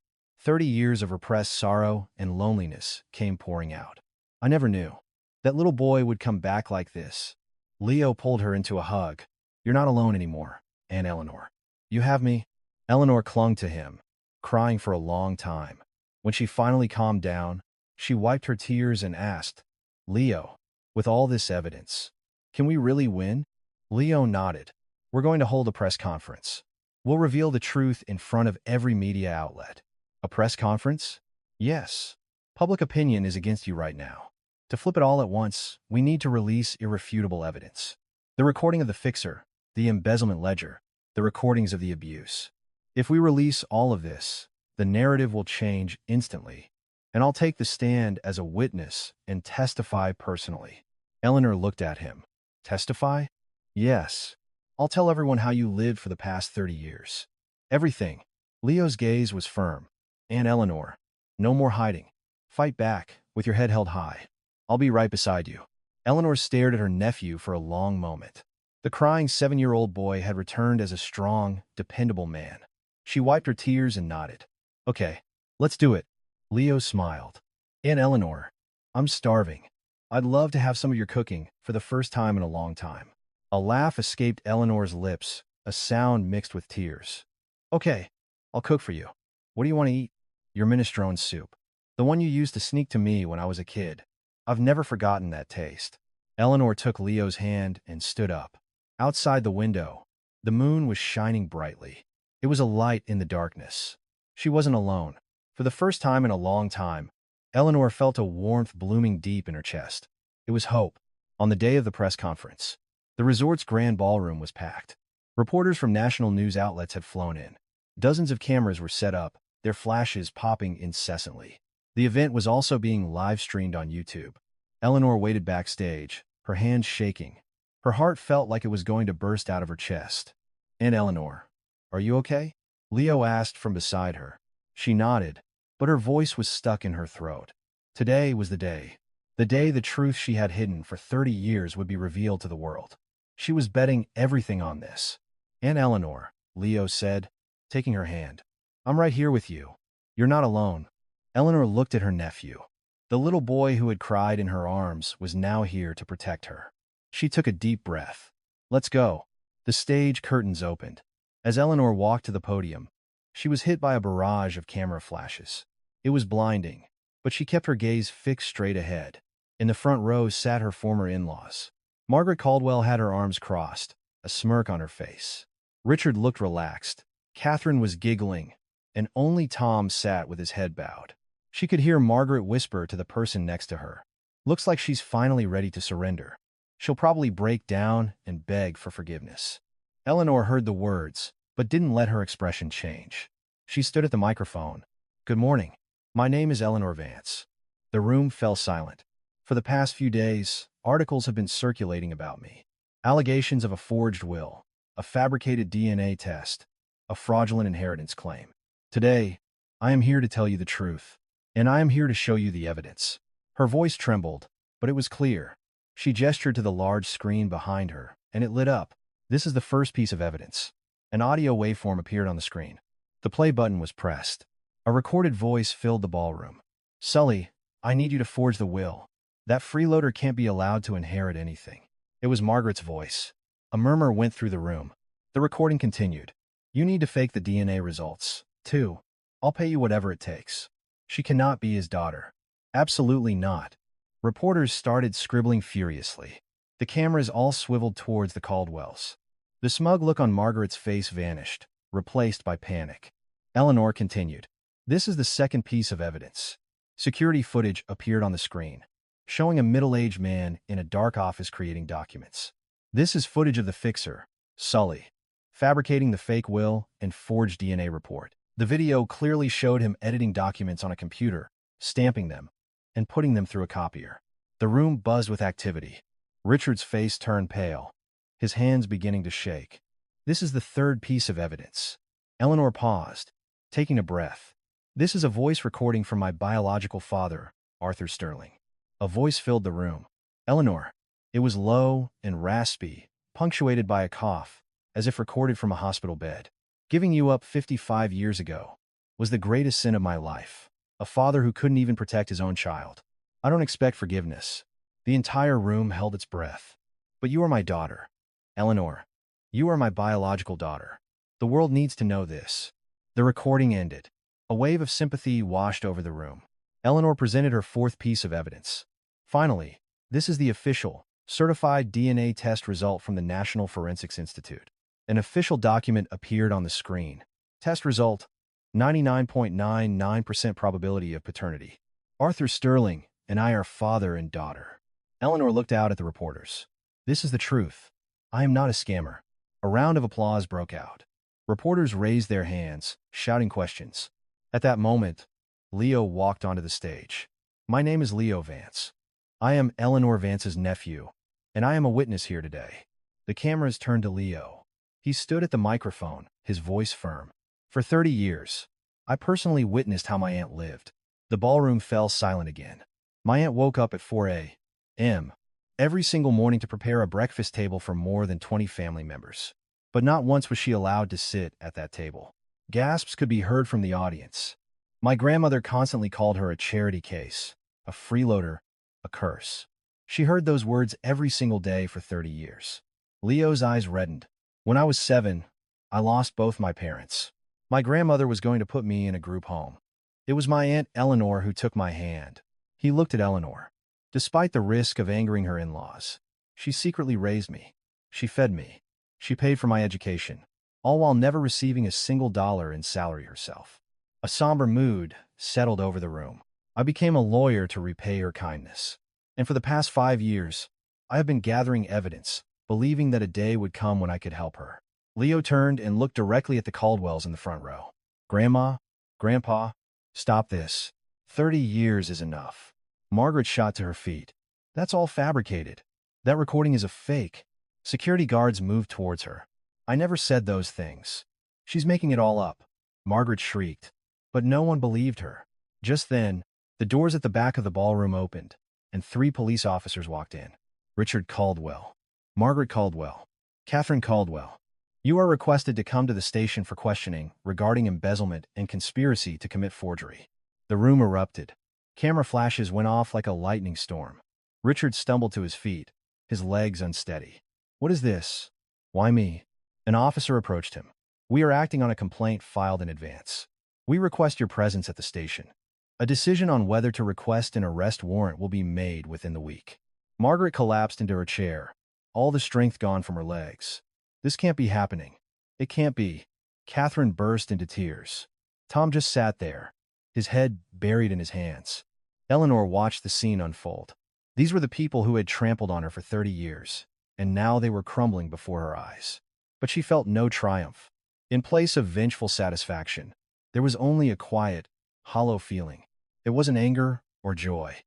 Speaker 1: 30 years of repressed sorrow and loneliness came pouring out. I never knew that little boy would come back like this. Leo pulled her into a hug. You're not alone anymore, Aunt Eleanor. You have me. Eleanor clung to him, crying for a long time. When she finally calmed down, she wiped her tears and asked, Leo, with all this evidence, can we really win? Leo nodded. We're going to hold a press conference. We'll reveal the truth in front of every media outlet. A press conference? Yes. Public opinion is against you right now. To flip it all at once, we need to release irrefutable evidence. The recording of the fixer, the embezzlement ledger, the recordings of the abuse. If we release all of this, the narrative will change instantly, and I'll take the stand as a witness and testify personally. Eleanor looked at him. Testify? Yes. I'll tell everyone how you lived for the past 30 years. Everything. Leo's gaze was firm. Aunt Eleanor, no more hiding. Fight back, with your head held high. I'll be right beside you. Eleanor stared at her nephew for a long moment. The crying 7-year-old boy had returned as a strong, dependable man. She wiped her tears and nodded. Okay, let's do it. Leo smiled. Aunt Eleanor, I'm starving. I'd love to have some of your cooking for the first time in a long time. A laugh escaped Eleanor's lips, a sound mixed with tears. Okay, I'll cook for you. What do you want to eat? Your minestrone soup. The one you used to sneak to me when I was a kid. I've never forgotten that taste. Eleanor took Leo's hand and stood up. Outside the window, the moon was shining brightly. It was a light in the darkness. She wasn't alone. For the first time in a long time, Eleanor felt a warmth blooming deep in her chest. It was hope. On the day of the press conference, the resort's grand ballroom was packed. Reporters from national news outlets had flown in. Dozens of cameras were set up, their flashes popping incessantly. The event was also being live-streamed on YouTube. Eleanor waited backstage, her hands shaking. Her heart felt like it was going to burst out of her chest. Aunt Eleanor, are you okay? Leo asked from beside her. She nodded, but her voice was stuck in her throat. Today was the day. The day the truth she had hidden for 30 years would be revealed to the world. She was betting everything on this. Aunt Eleanor, Leo said, taking her hand. I'm right here with you. You're not alone. Eleanor looked at her nephew. The little boy who had cried in her arms was now here to protect her. She took a deep breath. Let's go. The stage curtains opened. As Eleanor walked to the podium, she was hit by a barrage of camera flashes. It was blinding, but she kept her gaze fixed straight ahead. In the front row sat her former in-laws. Margaret Caldwell had her arms crossed, a smirk on her face. Richard looked relaxed. Catherine was giggling, and only Tom sat with his head bowed. She could hear Margaret whisper to the person next to her. Looks like she's finally ready to surrender. She'll probably break down and beg for forgiveness. Eleanor heard the words, but didn't let her expression change. She stood at the microphone. Good morning. My name is Eleanor Vance. The room fell silent. For the past few days, articles have been circulating about me. Allegations of a forged will, a fabricated DNA test, a fraudulent inheritance claim. Today, I am here to tell you the truth, and I am here to show you the evidence. Her voice trembled, but it was clear. She gestured to the large screen behind her, and it lit up. This is the first piece of evidence. An audio waveform appeared on the screen. The play button was pressed. A recorded voice filled the ballroom. Sully, I need you to forge the will. That freeloader can't be allowed to inherit anything. It was Margaret's voice. A murmur went through the room. The recording continued. You need to fake the DNA results, too. I'll pay you whatever it takes. She cannot be his daughter. Absolutely not. Reporters started scribbling furiously. The cameras all swiveled towards the Caldwells. The smug look on Margaret's face vanished, replaced by panic. Eleanor continued. This is the second piece of evidence. Security footage appeared on the screen, showing a middle-aged man in a dark office creating documents. This is footage of the fixer, Sully, fabricating the fake will and forged DNA report. The video clearly showed him editing documents on a computer, stamping them, and putting them through a copier. The room buzzed with activity. Richard's face turned pale, his hands beginning to shake. This is the third piece of evidence. Eleanor paused, taking a breath. This is a voice recording from my biological father, Arthur Sterling. A voice filled the room. Eleanor. It was low and raspy, punctuated by a cough, as if recorded from a hospital bed. Giving you up 55 years ago was the greatest sin of my life. A father who couldn't even protect his own child. I don't expect forgiveness. The entire room held its breath. But you are my daughter. Eleanor, you are my biological daughter. The world needs to know this. The recording ended. A wave of sympathy washed over the room. Eleanor presented her fourth piece of evidence. Finally, this is the official, certified DNA test result from the National Forensics Institute. An official document appeared on the screen. Test result, 99.99% probability of paternity. Arthur Sterling and I are father and daughter. Eleanor looked out at the reporters. This is the truth. I am not a scammer. A round of applause broke out. Reporters raised their hands, shouting questions. At that moment, Leo walked onto the stage. My name is Leo Vance. I am Eleanor Vance's nephew, and I am a witness here today. The cameras turned to Leo. He stood at the microphone, his voice firm. For 30 years, I personally witnessed how my aunt lived. The ballroom fell silent again. My aunt woke up at 4 a.m. every single morning to prepare a breakfast table for more than 20 family members. But not once was she allowed to sit at that table. Gasps could be heard from the audience. My grandmother constantly called her a charity case, a freeloader, a curse. She heard those words every single day for 30 years. Leo's eyes reddened. When I was 7, I lost both my parents. My grandmother was going to put me in a group home. It was my Aunt Eleanor who took my hand. He looked at Eleanor. Despite the risk of angering her in-laws, she secretly raised me. She fed me. She paid for my education, all while never receiving a single dollar in salary herself. A somber mood settled over the room. I became a lawyer to repay her kindness. And for the past 5 years, I have been gathering evidence, believing that a day would come when I could help her. Leo turned and looked directly at the Caldwells in the front row. Grandma, Grandpa, stop this. 30 years is enough. Margaret shot to her feet. That's all fabricated. That recording is a fake. Security guards moved towards her. I never said those things. She's making it all up. Margaret shrieked. But no one believed her. Just then, the doors at the back of the ballroom opened, and 3 police officers walked in. Richard Caldwell, Margaret Caldwell, Catherine Caldwell. You are requested to come to the station for questioning regarding embezzlement and conspiracy to commit forgery. The room erupted. Camera flashes went off like a lightning storm. Richard stumbled to his feet, his legs unsteady. What is this? Why me? An officer approached him. We are acting on a complaint filed in advance. We request your presence at the station. A decision on whether to request an arrest warrant will be made within the week. Margaret collapsed into her chair, all the strength gone from her legs. This can't be happening. It can't be. Catherine burst into tears. Tom just sat there, his head buried in his hands. Eleanor watched the scene unfold. These were the people who had trampled on her for 30 years, and now they were crumbling before her eyes. But she felt no triumph. In place of vengeful satisfaction, there was only a quiet, hollow feeling. It wasn't anger or joy.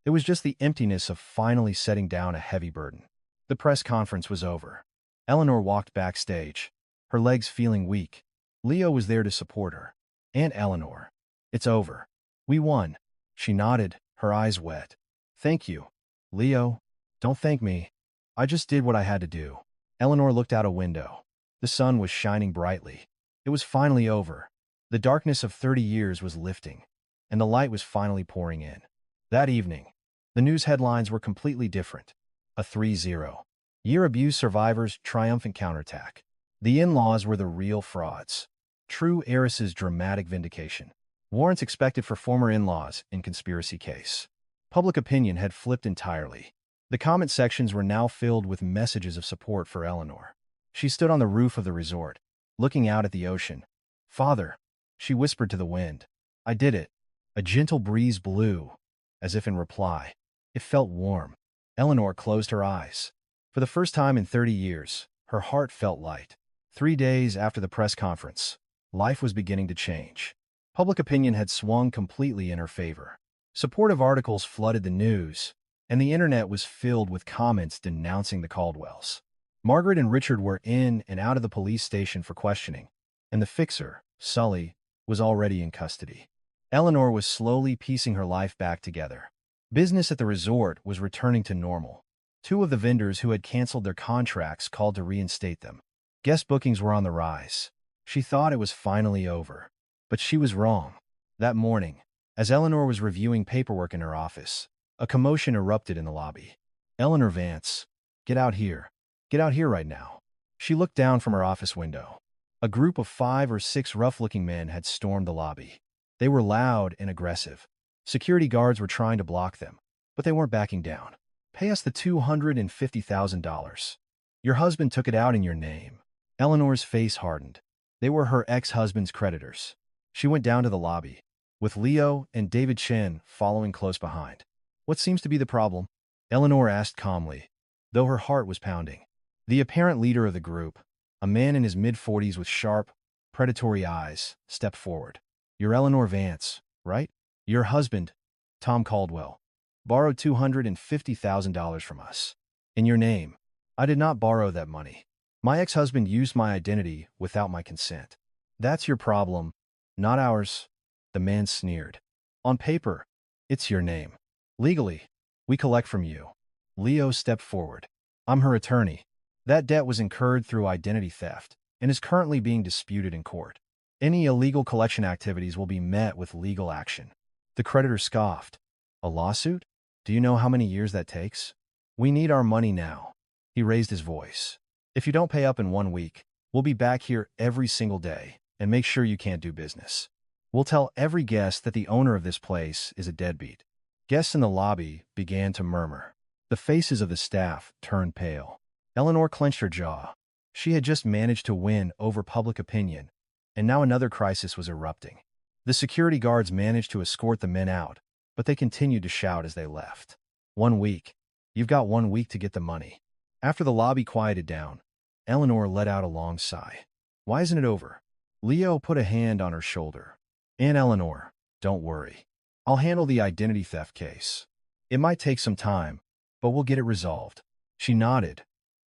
Speaker 1: It was just the emptiness of finally setting down a heavy burden. The press conference was over. Eleanor walked backstage, her legs feeling weak. Leo was there to support her. "Aunt Eleanor, it's over. We won." She nodded, her eyes wet. "Thank you." "Leo, don't thank me. I just did what I had to do." Eleanor looked out a window. The sun was shining brightly. It was finally over. The darkness of 30 years was lifting, and the light was finally pouring in. That evening, the news headlines were completely different. A 3-0. Year abuse survivors triumphant counterattack. The in-laws were the real frauds. True heiress's dramatic vindication. Warrants expected for former in-laws in conspiracy case. Public opinion had flipped entirely. The comment sections were now filled with messages of support for Eleanor. She stood on the roof of the resort, looking out at the ocean. "Father," she whispered to the wind, "I did it." A gentle breeze blew, as if in reply. It felt warm. Eleanor closed her eyes. For the first time in 30 years, her heart felt light. 3 days after the press conference, life was beginning to change. Public opinion had swung completely in her favor. Supportive articles flooded the news, and the internet was filled with comments denouncing the Caldwells. Margaret and Richard were in and out of the police station for questioning, and the fixer, Sully, was already in custody. Eleanor was slowly piecing her life back together. Business at the resort was returning to normal. 2 of the vendors who had canceled their contracts called to reinstate them. Guest bookings were on the rise. She thought it was finally over. But she was wrong. That morning, as Eleanor was reviewing paperwork in her office, a commotion erupted in the lobby. "Eleanor Vance, get out here. Get out here right now." She looked down from her office window. A group of 5 or 6 rough-looking men had stormed the lobby. They were loud and aggressive. Security guards were trying to block them, but they weren't backing down. "Pay us the $250,000. Your husband took it out in your name." Eleanor's face hardened. They were her ex-husband's creditors. She went down to the lobby, with Leo and David Chen following close behind. "What seems to be the problem?" Eleanor asked calmly, though her heart was pounding. The apparent leader of the group, a man in his mid-40s with sharp, predatory eyes, stepped forward. "You're Eleanor Vance, right? Your husband, Tom Caldwell, borrowed $250,000 from us. In your name." "I did not borrow that money. My ex-husband used my identity without my consent." "That's your problem, not ours," the man sneered. "On paper, it's your name. Legally, we collect from you." Leo stepped forward. "I'm her attorney. That debt was incurred through identity theft and is currently being disputed in court. Any illegal collection activities will be met with legal action." The creditor scoffed. "A lawsuit? Do you know how many years that takes? We need our money now." He raised his voice. "If you don't pay up in 1 week, we'll be back here every single day and make sure you can't do business. We'll tell every guest that the owner of this place is a deadbeat." Guests in the lobby began to murmur. The faces of the staff turned pale. Eleanor clenched her jaw. She had just managed to win over public opinion, and now another crisis was erupting. The security guards managed to escort the men out, but they continued to shout as they left. 1 week. You've got 1 week to get the money." After the lobby quieted down, Eleanor let out a long sigh. "Why isn't it over?" Leo put a hand on her shoulder. "Aunt Eleanor, don't worry. I'll handle the identity theft case. It might take some time, but we'll get it resolved." She nodded,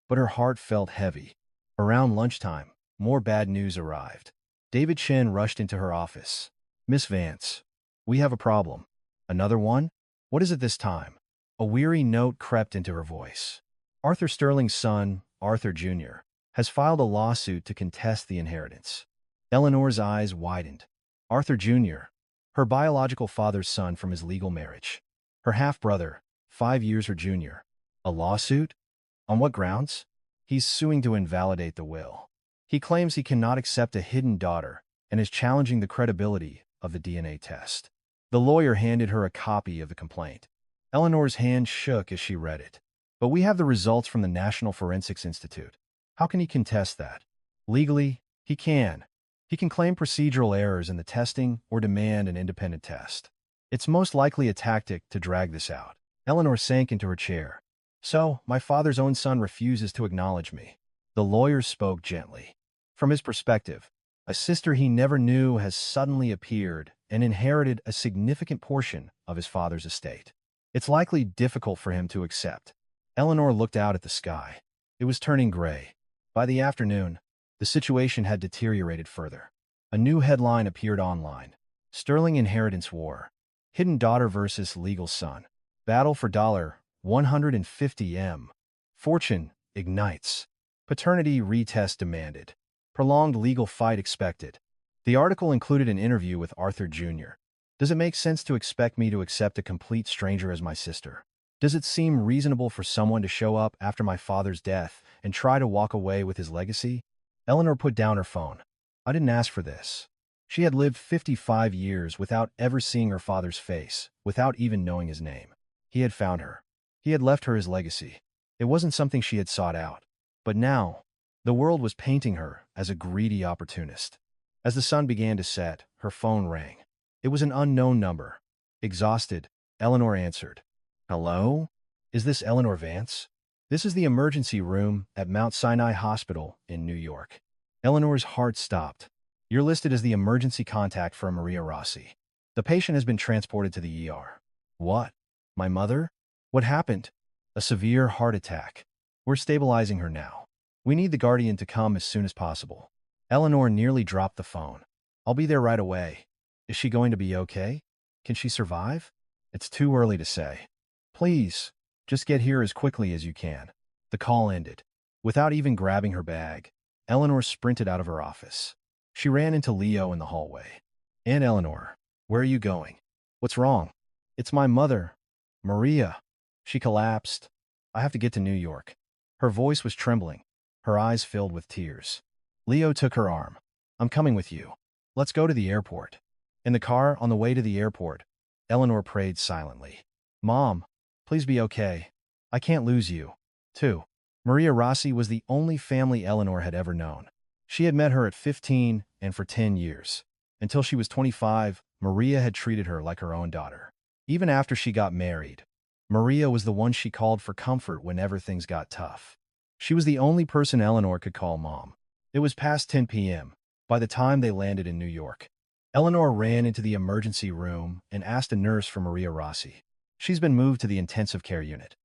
Speaker 1: but her heart felt heavy. Around lunchtime, more bad news arrived. David Chen rushed into her office. "Miss Vance, we have a problem." "Another one? What is it this time?" A weary note crept into her voice. "Arthur Sterling's son, Arthur Jr., has filed a lawsuit to contest the inheritance." Eleanor's eyes widened. Arthur Jr., her biological father's son from his legal marriage. Her half-brother, 5 years her junior. A lawsuit? On what grounds? He's suing to invalidate the will. He claims he cannot accept a hidden daughter and is challenging the credibility of the DNA test. The lawyer handed her a copy of the complaint. Eleanor's hand shook as she read it. "But we have the results from the National Forensics Institute. How can he contest that?" "Legally, he can. He can claim procedural errors in the testing or demand an independent test. It's most likely a tactic to drag this out." Eleanor sank into her chair. So, my father's own son refuses to acknowledge me. The lawyer spoke gently. From his perspective, a sister he never knew has suddenly appeared and inherited a significant portion of his father's estate. It's likely difficult for him to accept. Eleanor looked out at the sky. It was turning gray. By the afternoon, the situation had deteriorated further. A new headline appeared online. Sterling Inheritance War. Hidden Daughter versus Legal Son. Battle for $150M. Fortune ignites. Paternity retest demanded. Prolonged legal fight expected. The article included an interview with Arthur Jr. Does it make sense to expect me to accept a complete stranger as my sister? Does it seem reasonable for someone to show up after my father's death and try to walk away with his legacy? Eleanor put down her phone. I didn't ask for this. She had lived 55 years without ever seeing her father's face, without even knowing his name. He had found her. He had left her his legacy. It wasn't something she had sought out. But now, the world was painting her as a greedy opportunist. As the sun began to set, her phone rang. It was an unknown number. Exhausted, Eleanor answered. Hello? Is this Eleanor Vance? This is the emergency room at Mount Sinai Hospital in New York. Eleanor's heart stopped. You're listed as the emergency contact for Maria Rossi. The patient has been transported to the ER. What? My mother? What happened? A severe heart attack. We're stabilizing her now. We need the guardian to come as soon as possible. Eleanor nearly dropped the phone. I'll be there right away. Is she going to be okay? Can she survive? It's too early to say. Please, just get here as quickly as you can. The call ended. Without even grabbing her bag, Eleanor sprinted out of her office. She ran into Leo in the hallway. Aunt Eleanor, where are you going? What's wrong? It's my mother, Maria. She collapsed. I have to get to New York. Her voice was trembling. Her eyes filled with tears. Leo took her arm. I'm coming with you. Let's go to the airport. In the car on the way to the airport, Eleanor prayed silently. Mom, please be okay. I can't lose you. 2. Maria Rossi was the only family Eleanor had ever known. She had met her at 15 and for 10 years. Until she was 25, Maria had treated her like her own daughter. Even after she got married, Maria was the one she called for comfort whenever things got tough. She was the only person Eleanor could call mom. It was past 10 p.m. by the time they landed in New York. Eleanor ran into the emergency room and asked a nurse for Maria Rossi. She's been moved to the intensive care unit.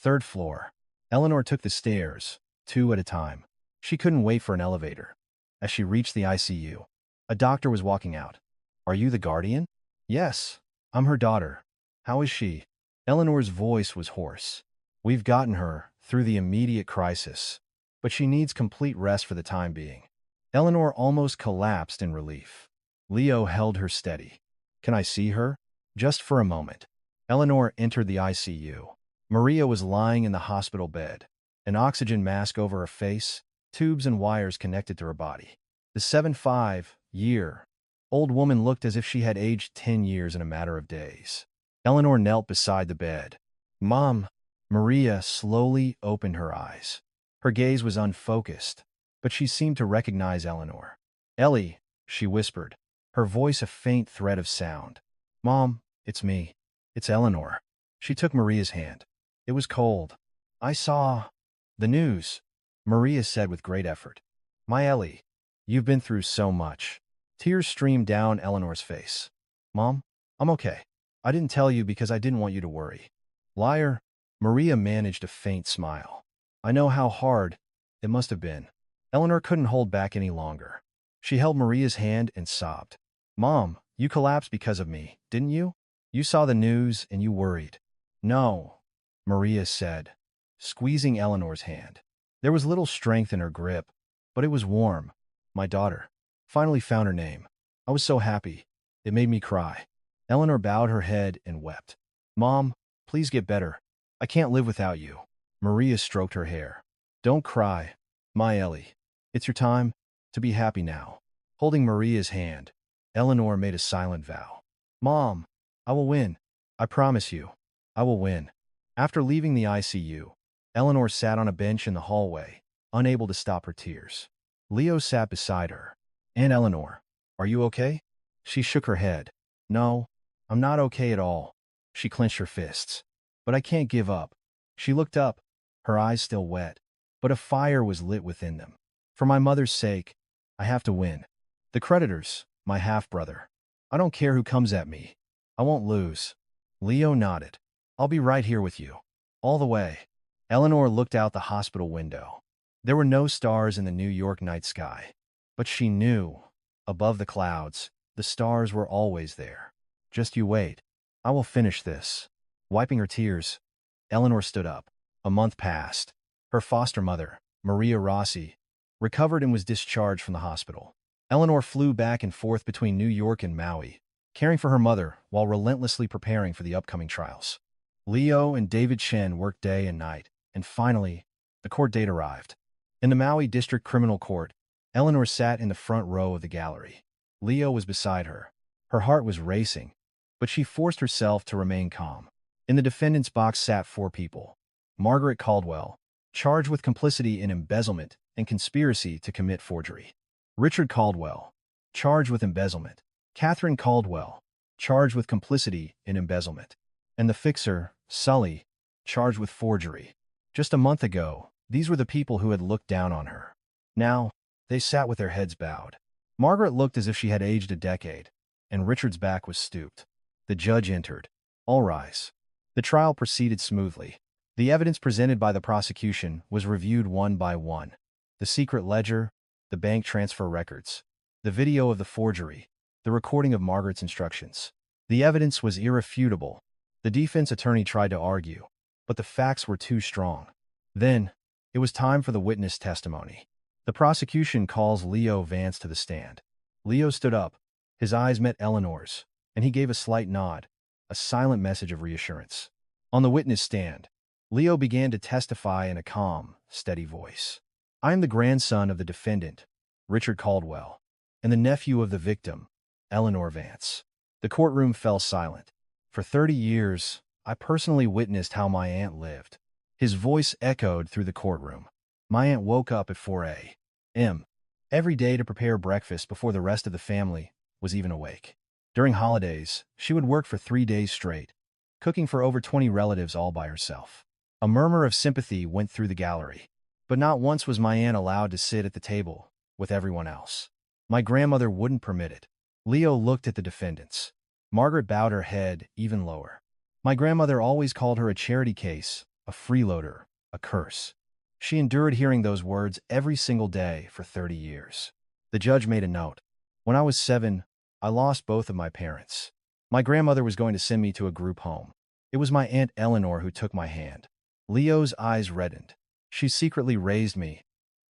Speaker 1: 3rd floor. Eleanor took the stairs, 2 at a time. She couldn't wait for an elevator. As she reached the ICU, a doctor was walking out. Are you the guardian? Yes, I'm her daughter. How is she? Eleanor's voice was hoarse. We've gotten her through the immediate crisis, but she needs complete rest for the time being. Eleanor almost collapsed in relief. Leo held her steady. Can I see her? Just for a moment. Eleanor entered the ICU. Maria was lying in the hospital bed, an oxygen mask over her face, tubes and wires connected to her body. The 75-year-old woman looked as if she had aged 10 years in a matter of days. Eleanor knelt beside the bed. Mom. Maria slowly opened her eyes. Her gaze was unfocused, but she seemed to recognize Eleanor. Ellie, she whispered, her voice a faint thread of sound. Mom, it's me. It's Eleanor. She took Maria's hand. It was cold. I saw the news, Maria said with great effort. My Ellie, you've been through so much. Tears streamed down Eleanor's face. Mom, I'm okay. I didn't tell you because I didn't want you to worry. Liar. Maria managed a faint smile. I know how hard it must have been. Eleanor couldn't hold back any longer. She held Maria's hand and sobbed. Mom, you collapsed because of me, didn't you? You saw the news and you worried. No, Maria said, squeezing Eleanor's hand. There was little strength in her grip, but it was warm. My daughter finally found her name. I was so happy. It made me cry. Eleanor bowed her head and wept. Mom, please get better. I can't live without you. Maria stroked her hair. Don't cry, my Ellie. It's your time to be happy now. Holding Maria's hand, Eleanor made a silent vow. Mom, I will win. I promise you, I will win. After leaving the ICU, Eleanor sat on a bench in the hallway, unable to stop her tears. Leo sat beside her. Aunt Eleanor, are you okay? She shook her head. No, I'm not okay at all. She clenched her fists. But I can't give up. She looked up, her eyes still wet, but a fire was lit within them. For my mother's sake, I have to win. The creditors, my half-brother. I don't care who comes at me. I won't lose. Leo nodded. I'll be right here with you. All the way. Eleanor looked out the hospital window. There were no stars in the New York night sky. But she knew, above the clouds, the stars were always there. Just you wait. I will finish this. Wiping her tears, Eleanor stood up. A month passed. Her foster mother, Maria Rossi, recovered and was discharged from the hospital. Eleanor flew back and forth between New York and Maui, caring for her mother while relentlessly preparing for the upcoming trials. Leo and David Chen worked day and night, and finally, the court date arrived. In the Maui District Criminal Court, Eleanor sat in the front row of the gallery. Leo was beside her. Her heart was racing, but she forced herself to remain calm. In the defendant's box sat 4 people. Margaret Caldwell, charged with complicity in embezzlement and conspiracy to commit forgery. Richard Caldwell, charged with embezzlement. Catherine Caldwell, charged with complicity in embezzlement. And the fixer, Sully, charged with forgery. Just a month ago, these were the people who had looked down on her. Now, they sat with their heads bowed. Margaret looked as if she had aged a decade, and Richard's back was stooped. The judge entered. All rise. The trial proceeded smoothly. The evidence presented by the prosecution was reviewed one by one. The secret ledger, the bank transfer records, the video of the forgery, the recording of Margaret's instructions. The evidence was irrefutable. The defense attorney tried to argue, but the facts were too strong. Then, it was time for the witness testimony. The prosecution calls Leo Vance to the stand. Leo stood up. His eyes met Eleanor's, and he gave a slight nod, a silent message of reassurance. On the witness stand, Leo began to testify in a calm, steady voice. I am the grandson of the defendant, Richard Caldwell, and the nephew of the victim, Eleanor Vance. The courtroom fell silent. For 30 years, I personally witnessed how my aunt lived. His voice echoed through the courtroom. My aunt woke up at 4 a.m. every day to prepare breakfast before the rest of the family was even awake. During holidays, she would work for 3 days straight, cooking for over 20 relatives all by herself. A murmur of sympathy went through the gallery. But not once was my aunt allowed to sit at the table with everyone else. My grandmother wouldn't permit it. Leo looked at the defendants. Margaret bowed her head even lower. My grandmother always called her a charity case, a freeloader, a curse. She endured hearing those words every single day for 30 years. The judge made a note. When I was 7, I lost both of my parents. My grandmother was going to send me to a group home. It was my Aunt Eleanor who took my hand. Leo's eyes reddened. She secretly raised me,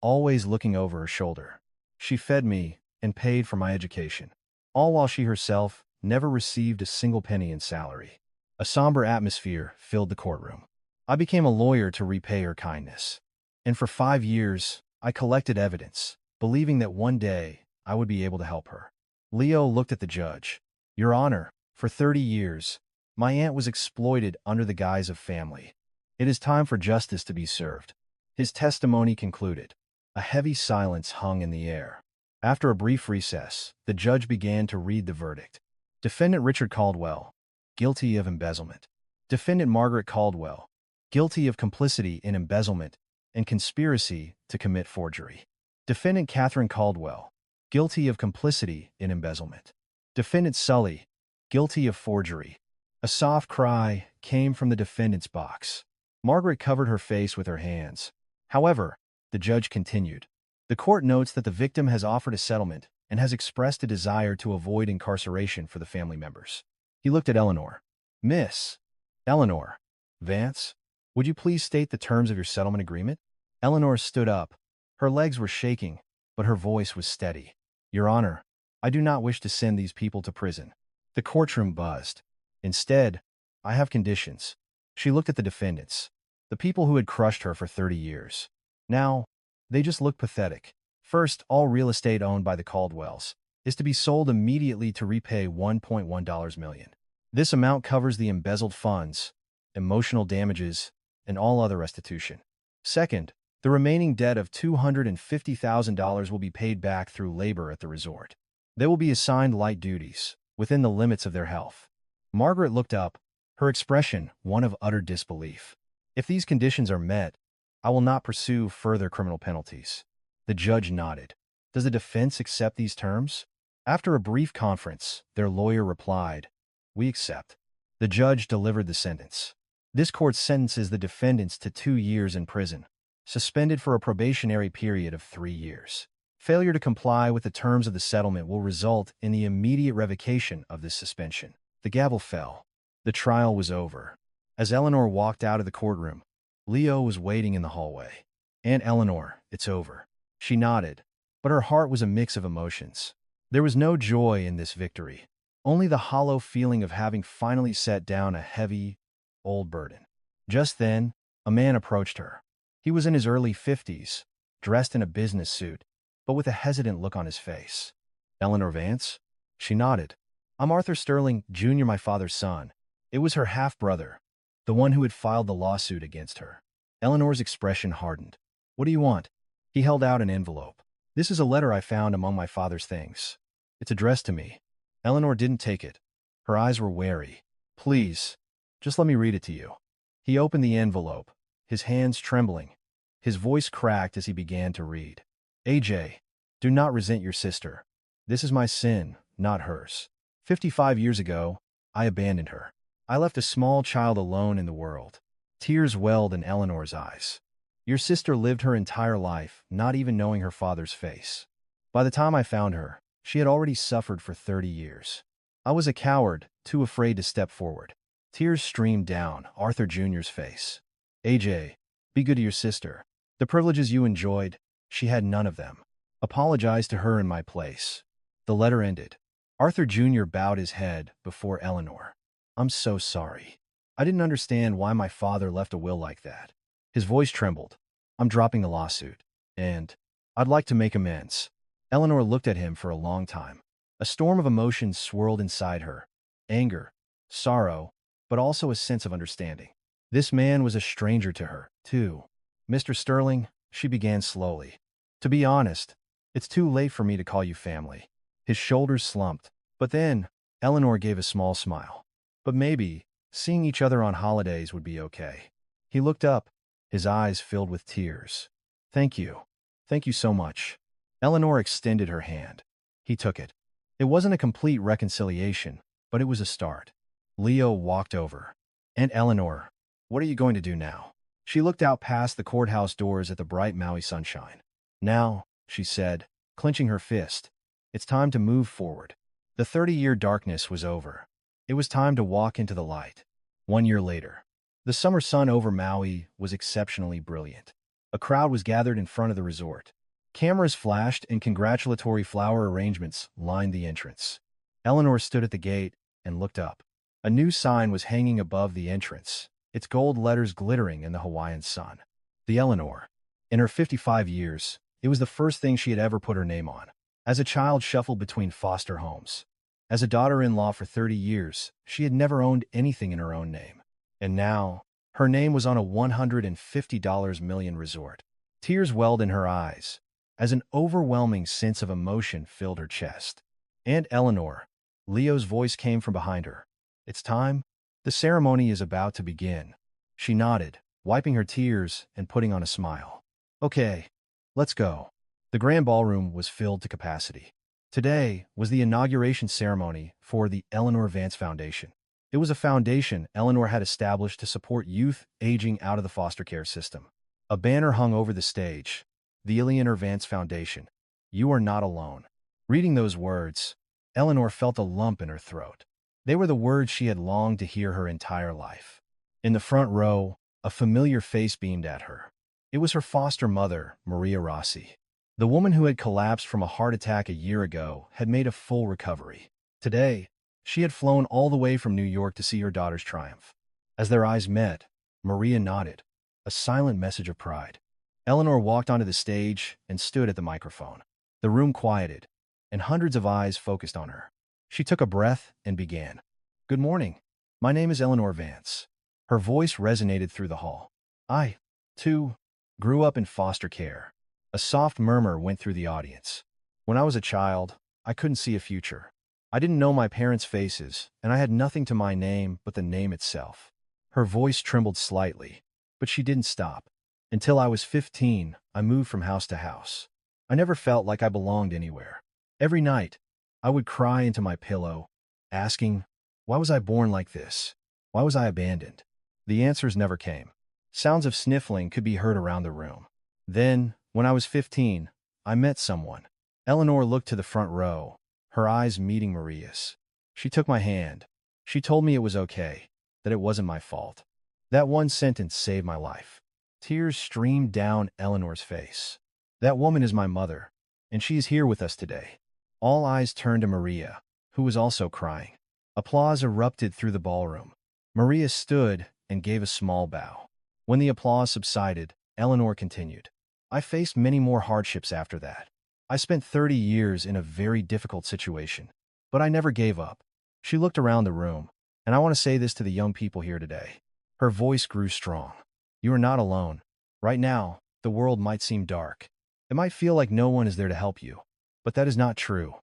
Speaker 1: always looking over her shoulder. She fed me and paid for my education, all while she herself never received a single penny in salary. A somber atmosphere filled the courtroom. I became a lawyer to repay her kindness. And for 5 years, I collected evidence, believing that one day I would be able to help her. Leo looked at the judge. Your Honor, for 30 years, my aunt was exploited under the guise of family. It is time for justice to be served. His testimony concluded. A heavy silence hung in the air. After a brief recess, the judge began to read the verdict. Defendant Richard Caldwell, guilty of embezzlement. Defendant Margaret Caldwell, guilty of complicity in embezzlement and conspiracy to commit forgery. Defendant Catherine Caldwell, guilty of complicity in embezzlement. Defendant Sully, guilty of forgery. A soft cry came from the defendant's box. Margaret covered her face with her hands. However, the judge continued. The court notes that the victim has offered a settlement and has expressed a desire to avoid incarceration for the family members. He looked at Eleanor. Miss Eleanor Vance, would you please state the terms of your settlement agreement? Eleanor stood up. Her legs were shaking, but her voice was steady. Your Honor, I do not wish to send these people to prison. The courtroom buzzed. Instead, I have conditions. She looked at the defendants, the people who had crushed her for 30 years. Now, they just look pathetic. First, all real estate owned by the Caldwells is to be sold immediately to repay $1.1 million. This amount covers the embezzled funds, emotional damages, and all other restitution. Second, the remaining debt of $250,000 will be paid back through labor at the resort. They will be assigned light duties, within the limits of their health. Margaret looked up, her expression one of utter disbelief. If these conditions are met, I will not pursue further criminal penalties. The judge nodded. Does the defense accept these terms? After a brief conference, their lawyer replied, "We accept." The judge delivered the sentence. This court sentences the defendants to 2 years in prison, suspended for a probationary period of 3 years. Failure to comply with the terms of the settlement will result in the immediate revocation of this suspension. The gavel fell. The trial was over. As Eleanor walked out of the courtroom, Leo was waiting in the hallway. "Aunt Eleanor, it's over." She nodded, but her heart was a mix of emotions. There was no joy in this victory, only the hollow feeling of having finally set down a heavy, old burden. Just then, a man approached her. He was in his early 50s, dressed in a business suit, but with a hesitant look on his face. "Eleanor Vance?" She nodded. "I'm Arthur Sterling, Jr., my father's son." It was her half-brother, the one who had filed the lawsuit against her. Eleanor's expression hardened. "What do you want?" He held out an envelope. "This is a letter I found among my father's things. It's addressed to me." Eleanor didn't take it. Her eyes were wary. "Please, just let me read it to you." He opened the envelope, his hands trembling. His voice cracked as he began to read. "AJ, do not resent your sister. This is my sin, not hers. 55 years ago, I abandoned her. I left a small child alone in the world." Tears welled in Eleanor's eyes. "Your sister lived her entire life, not even knowing her father's face. By the time I found her, she had already suffered for 30 years. I was a coward, too afraid to step forward." Tears streamed down Arthur Jr.'s face. "AJ, be good to your sister. The privileges you enjoyed, she had none of them. Apologize to her in my place." The letter ended. Arthur Jr. bowed his head before Eleanor. "I'm so sorry. I didn't understand why my father left a will like that." His voice trembled. "I'm dropping the lawsuit. And I'd like to make amends." Eleanor looked at him for a long time. A storm of emotions swirled inside her. Anger, sorrow, but also a sense of understanding. This man was a stranger to her, too. "Mr. Sterling," she began slowly. "To be honest, it's too late for me to call you family." His shoulders slumped. But then, Eleanor gave a small smile. "But maybe, seeing each other on holidays would be okay." He looked up, his eyes filled with tears. "Thank you. Thank you so much." Eleanor extended her hand. He took it. It wasn't a complete reconciliation, but it was a start. Leo walked over. "Aunt Eleanor, what are you going to do now?" She looked out past the courthouse doors at the bright Maui sunshine. "Now," she said, clenching her fist, "it's time to move forward." The 30-year darkness was over. It was time to walk into the light. 1 year later. The summer sun over Maui was exceptionally brilliant. A crowd was gathered in front of the resort. Cameras flashed and congratulatory flower arrangements lined the entrance. Eleanor stood at the gate and looked up. A new sign was hanging above the entrance, its gold letters glittering in the Hawaiian sun. The Eleanor. In her 55 years, it was the first thing she had ever put her name on. As a child shuffled between foster homes. As a daughter-in-law for 30 years, she had never owned anything in her own name. And now, her name was on a $150 million resort. Tears welled in her eyes, as an overwhelming sense of emotion filled her chest. "Aunt Eleanor," Leo's voice came from behind her. "It's time. The ceremony is about to begin." She nodded, wiping her tears and putting on a smile. "Okay, let's go." The grand ballroom was filled to capacity. Today was the inauguration ceremony for the Eleanor Vance Foundation. It was a foundation Eleanor had established to support youth aging out of the foster care system. A banner hung over the stage. "The Eleanor Vance Foundation. You are not alone." Reading those words, Eleanor felt a lump in her throat. They were the words she had longed to hear her entire life. In the front row, a familiar face beamed at her. It was her foster mother, Maria Rossi. The woman who had collapsed from a heart attack a year ago had made a full recovery. Today, she had flown all the way from New York to see her daughter's triumph. As their eyes met, Maria nodded, a silent message of pride. Eleanor walked onto the stage and stood at the microphone. The room quieted, and hundreds of eyes focused on her. She took a breath and began. "Good morning. My name is Eleanor Vance." Her voice resonated through the hall. "I, too, grew up in foster care." A soft murmur went through the audience. "When I was a child, I couldn't see a future. I didn't know my parents' faces, and I had nothing to my name but the name itself. Her voice trembled slightly, but she didn't stop. Until I was 15, I moved from house to house. I never felt like I belonged anywhere. Every night, I would cry into my pillow, asking, why was I born like this? Why was I abandoned? The answers never came. Sounds of sniffling could be heard around the room. Then, when I was 15, I met someone. Eleanor looked to the front row, her eyes meeting Maria's. She took my hand. She told me it was okay, that it wasn't my fault. That one sentence saved my life. Tears streamed down Eleanor's face. That woman is my mother, and she is here with us today. All eyes turned to Maria, who was also crying. Applause erupted through the ballroom. Maria stood and gave a small bow. When the applause subsided, Eleanor continued. I faced many more hardships after that. I spent 30 years in a very difficult situation, but I never gave up. She looked around the room, and I want to say this to the young people here today. Her voice grew strong. You are not alone. Right now, the world might seem dark. It might feel like no one is there to help you, but that is not true.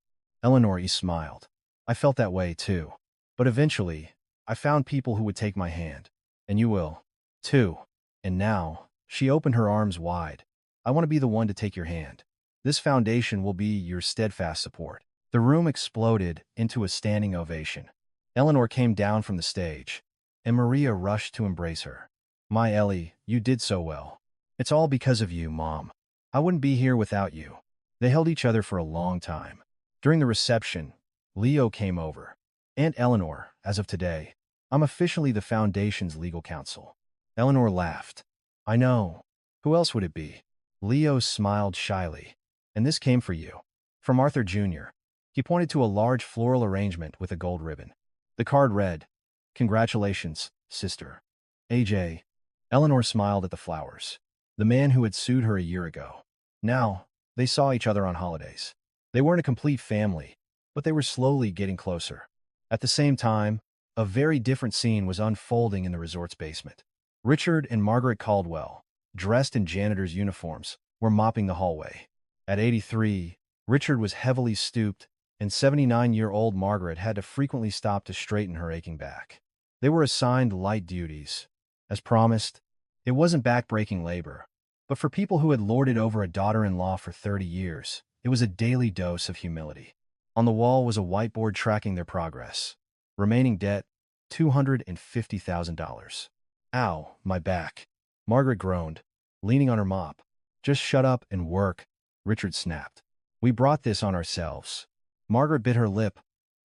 Speaker 1: Eleanor smiled. I felt that way too. But eventually, I found people who would take my hand. And you will, too. And now, she opened her arms wide. I want to be the one to take your hand. This foundation will be your steadfast support. The room exploded into a standing ovation. Eleanor came down from the stage, and Maria rushed to embrace her. My Ellie, you did so well. It's all because of you, Mom. I wouldn't be here without you. They held each other for a long time. During the reception, Leo came over. Aunt Eleanor, as of today, I'm officially the Foundation's legal counsel. Eleanor laughed. I know. Who else would it be? Leo smiled shyly. And this came for you. From Arthur Jr. He pointed to a large floral arrangement with a gold ribbon. The card read, Congratulations, sister. AJ. Eleanor smiled at the flowers. The man who had sued her a year ago. Now, they saw each other on holidays. They weren't a complete family, but they were slowly getting closer. At the same time, a very different scene was unfolding in the resort's basement. Richard and Margaret Caldwell, dressed in janitor's uniforms, were mopping the hallway. At 83, Richard was heavily stooped, and 79-year-old Margaret had to frequently stop to straighten her aching back. They were assigned light duties. As promised, it wasn't back-breaking labor, but for people who had lorded over a daughter-in-law for 30 years, it was a daily dose of humility. On the wall was a whiteboard tracking their progress. Remaining debt, $250,000. Ow, my back. Margaret groaned, leaning on her mop. Just shut up and work, Richard snapped. We brought this on ourselves. Margaret bit her lip,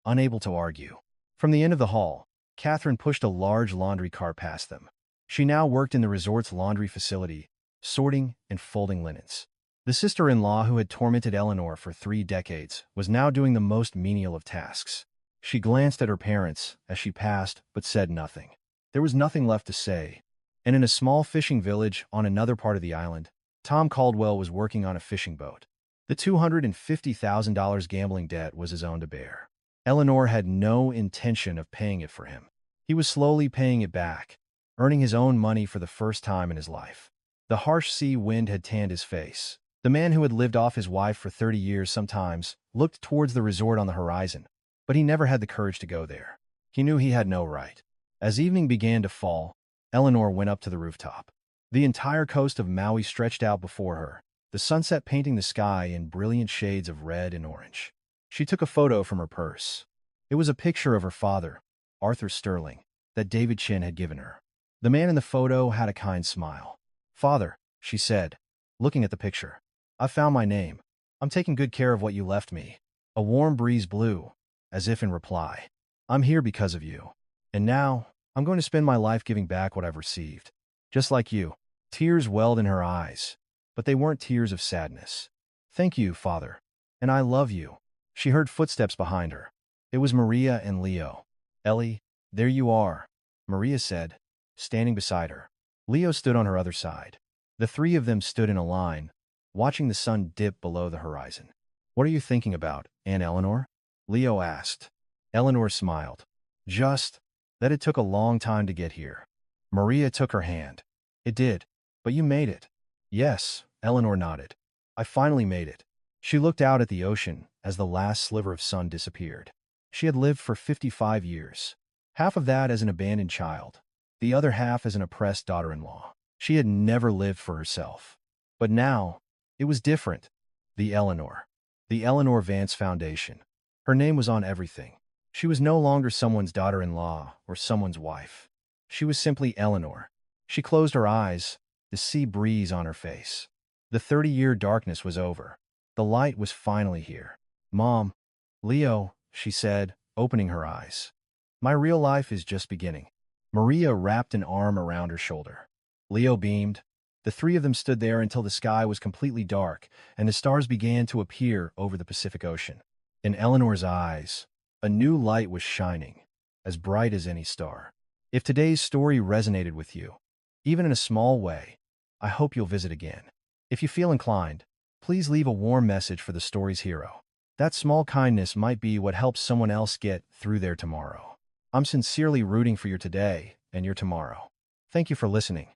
Speaker 1: unable to argue. From the end of the hall, Catherine pushed a large laundry cart past them. She now worked in the resort's laundry facility, sorting and folding linens. The sister-in-law who had tormented Eleanor for 3 decades was now doing the most menial of tasks. She glanced at her parents as she passed, but said nothing. There was nothing left to say. And in a small fishing village on another part of the island, Tom Caldwell was working on a fishing boat. The $250,000 gambling debt was his own to bear. Eleanor had no intention of paying it for him. He was slowly paying it back, earning his own money for the first time in his life. The harsh sea wind had tanned his face. The man who had lived off his wife for 30 years sometimes looked towards the resort on the horizon, but he never had the courage to go there. He knew he had no right. As evening began to fall, Eleanor went up to the rooftop. The entire coast of Maui stretched out before her, the sunset painting the sky in brilliant shades of red and orange. She took a photo from her purse. It was a picture of her father, Arthur Sterling, that David Chin had given her. The man in the photo had a kind smile. Father, she said, looking at the picture, I found my name. I'm taking good care of what you left me. A warm breeze blew, as if in reply. I'm here because of you. And now, I'm going to spend my life giving back what I've received. Just like you. Tears welled in her eyes, but they weren't tears of sadness. Thank you, Father. And I love you. She heard footsteps behind her. It was Maria and Leo. Ellie, there you are, Maria said, standing beside her. Leo stood on her other side. The three of them stood in a line, watching the sun dip below the horizon. What are you thinking about, Aunt Eleanor? Leo asked. Eleanor smiled. Just that it took a long time to get here. Maria took her hand. It did, but you made it. Yes, Eleanor nodded. I finally made it. She looked out at the ocean as the last sliver of sun disappeared. She had lived for 55 years. Half of that as an abandoned child, the other half as an oppressed daughter-in-law. She had never lived for herself. But now, it was different. The Eleanor. The Eleanor Vance Foundation. Her name was on everything. She was no longer someone's daughter-in-law or someone's wife. She was simply Eleanor. She closed her eyes, the sea breeze on her face. The 30-year darkness was over. The light was finally here. "Mom, Leo," she said, opening her eyes. "My real life is just beginning." Maria wrapped an arm around her shoulder. Leo beamed. The three of them stood there until the sky was completely dark and the stars began to appear over the Pacific Ocean. In Eleanor's eyes, a new light was shining, as bright as any star. If today's story resonated with you, even in a small way, I hope you'll visit again. If you feel inclined, please leave a warm message for the story's hero. That small kindness might be what helps someone else get through their tomorrow. I'm sincerely rooting for your today and your tomorrow. Thank you for listening.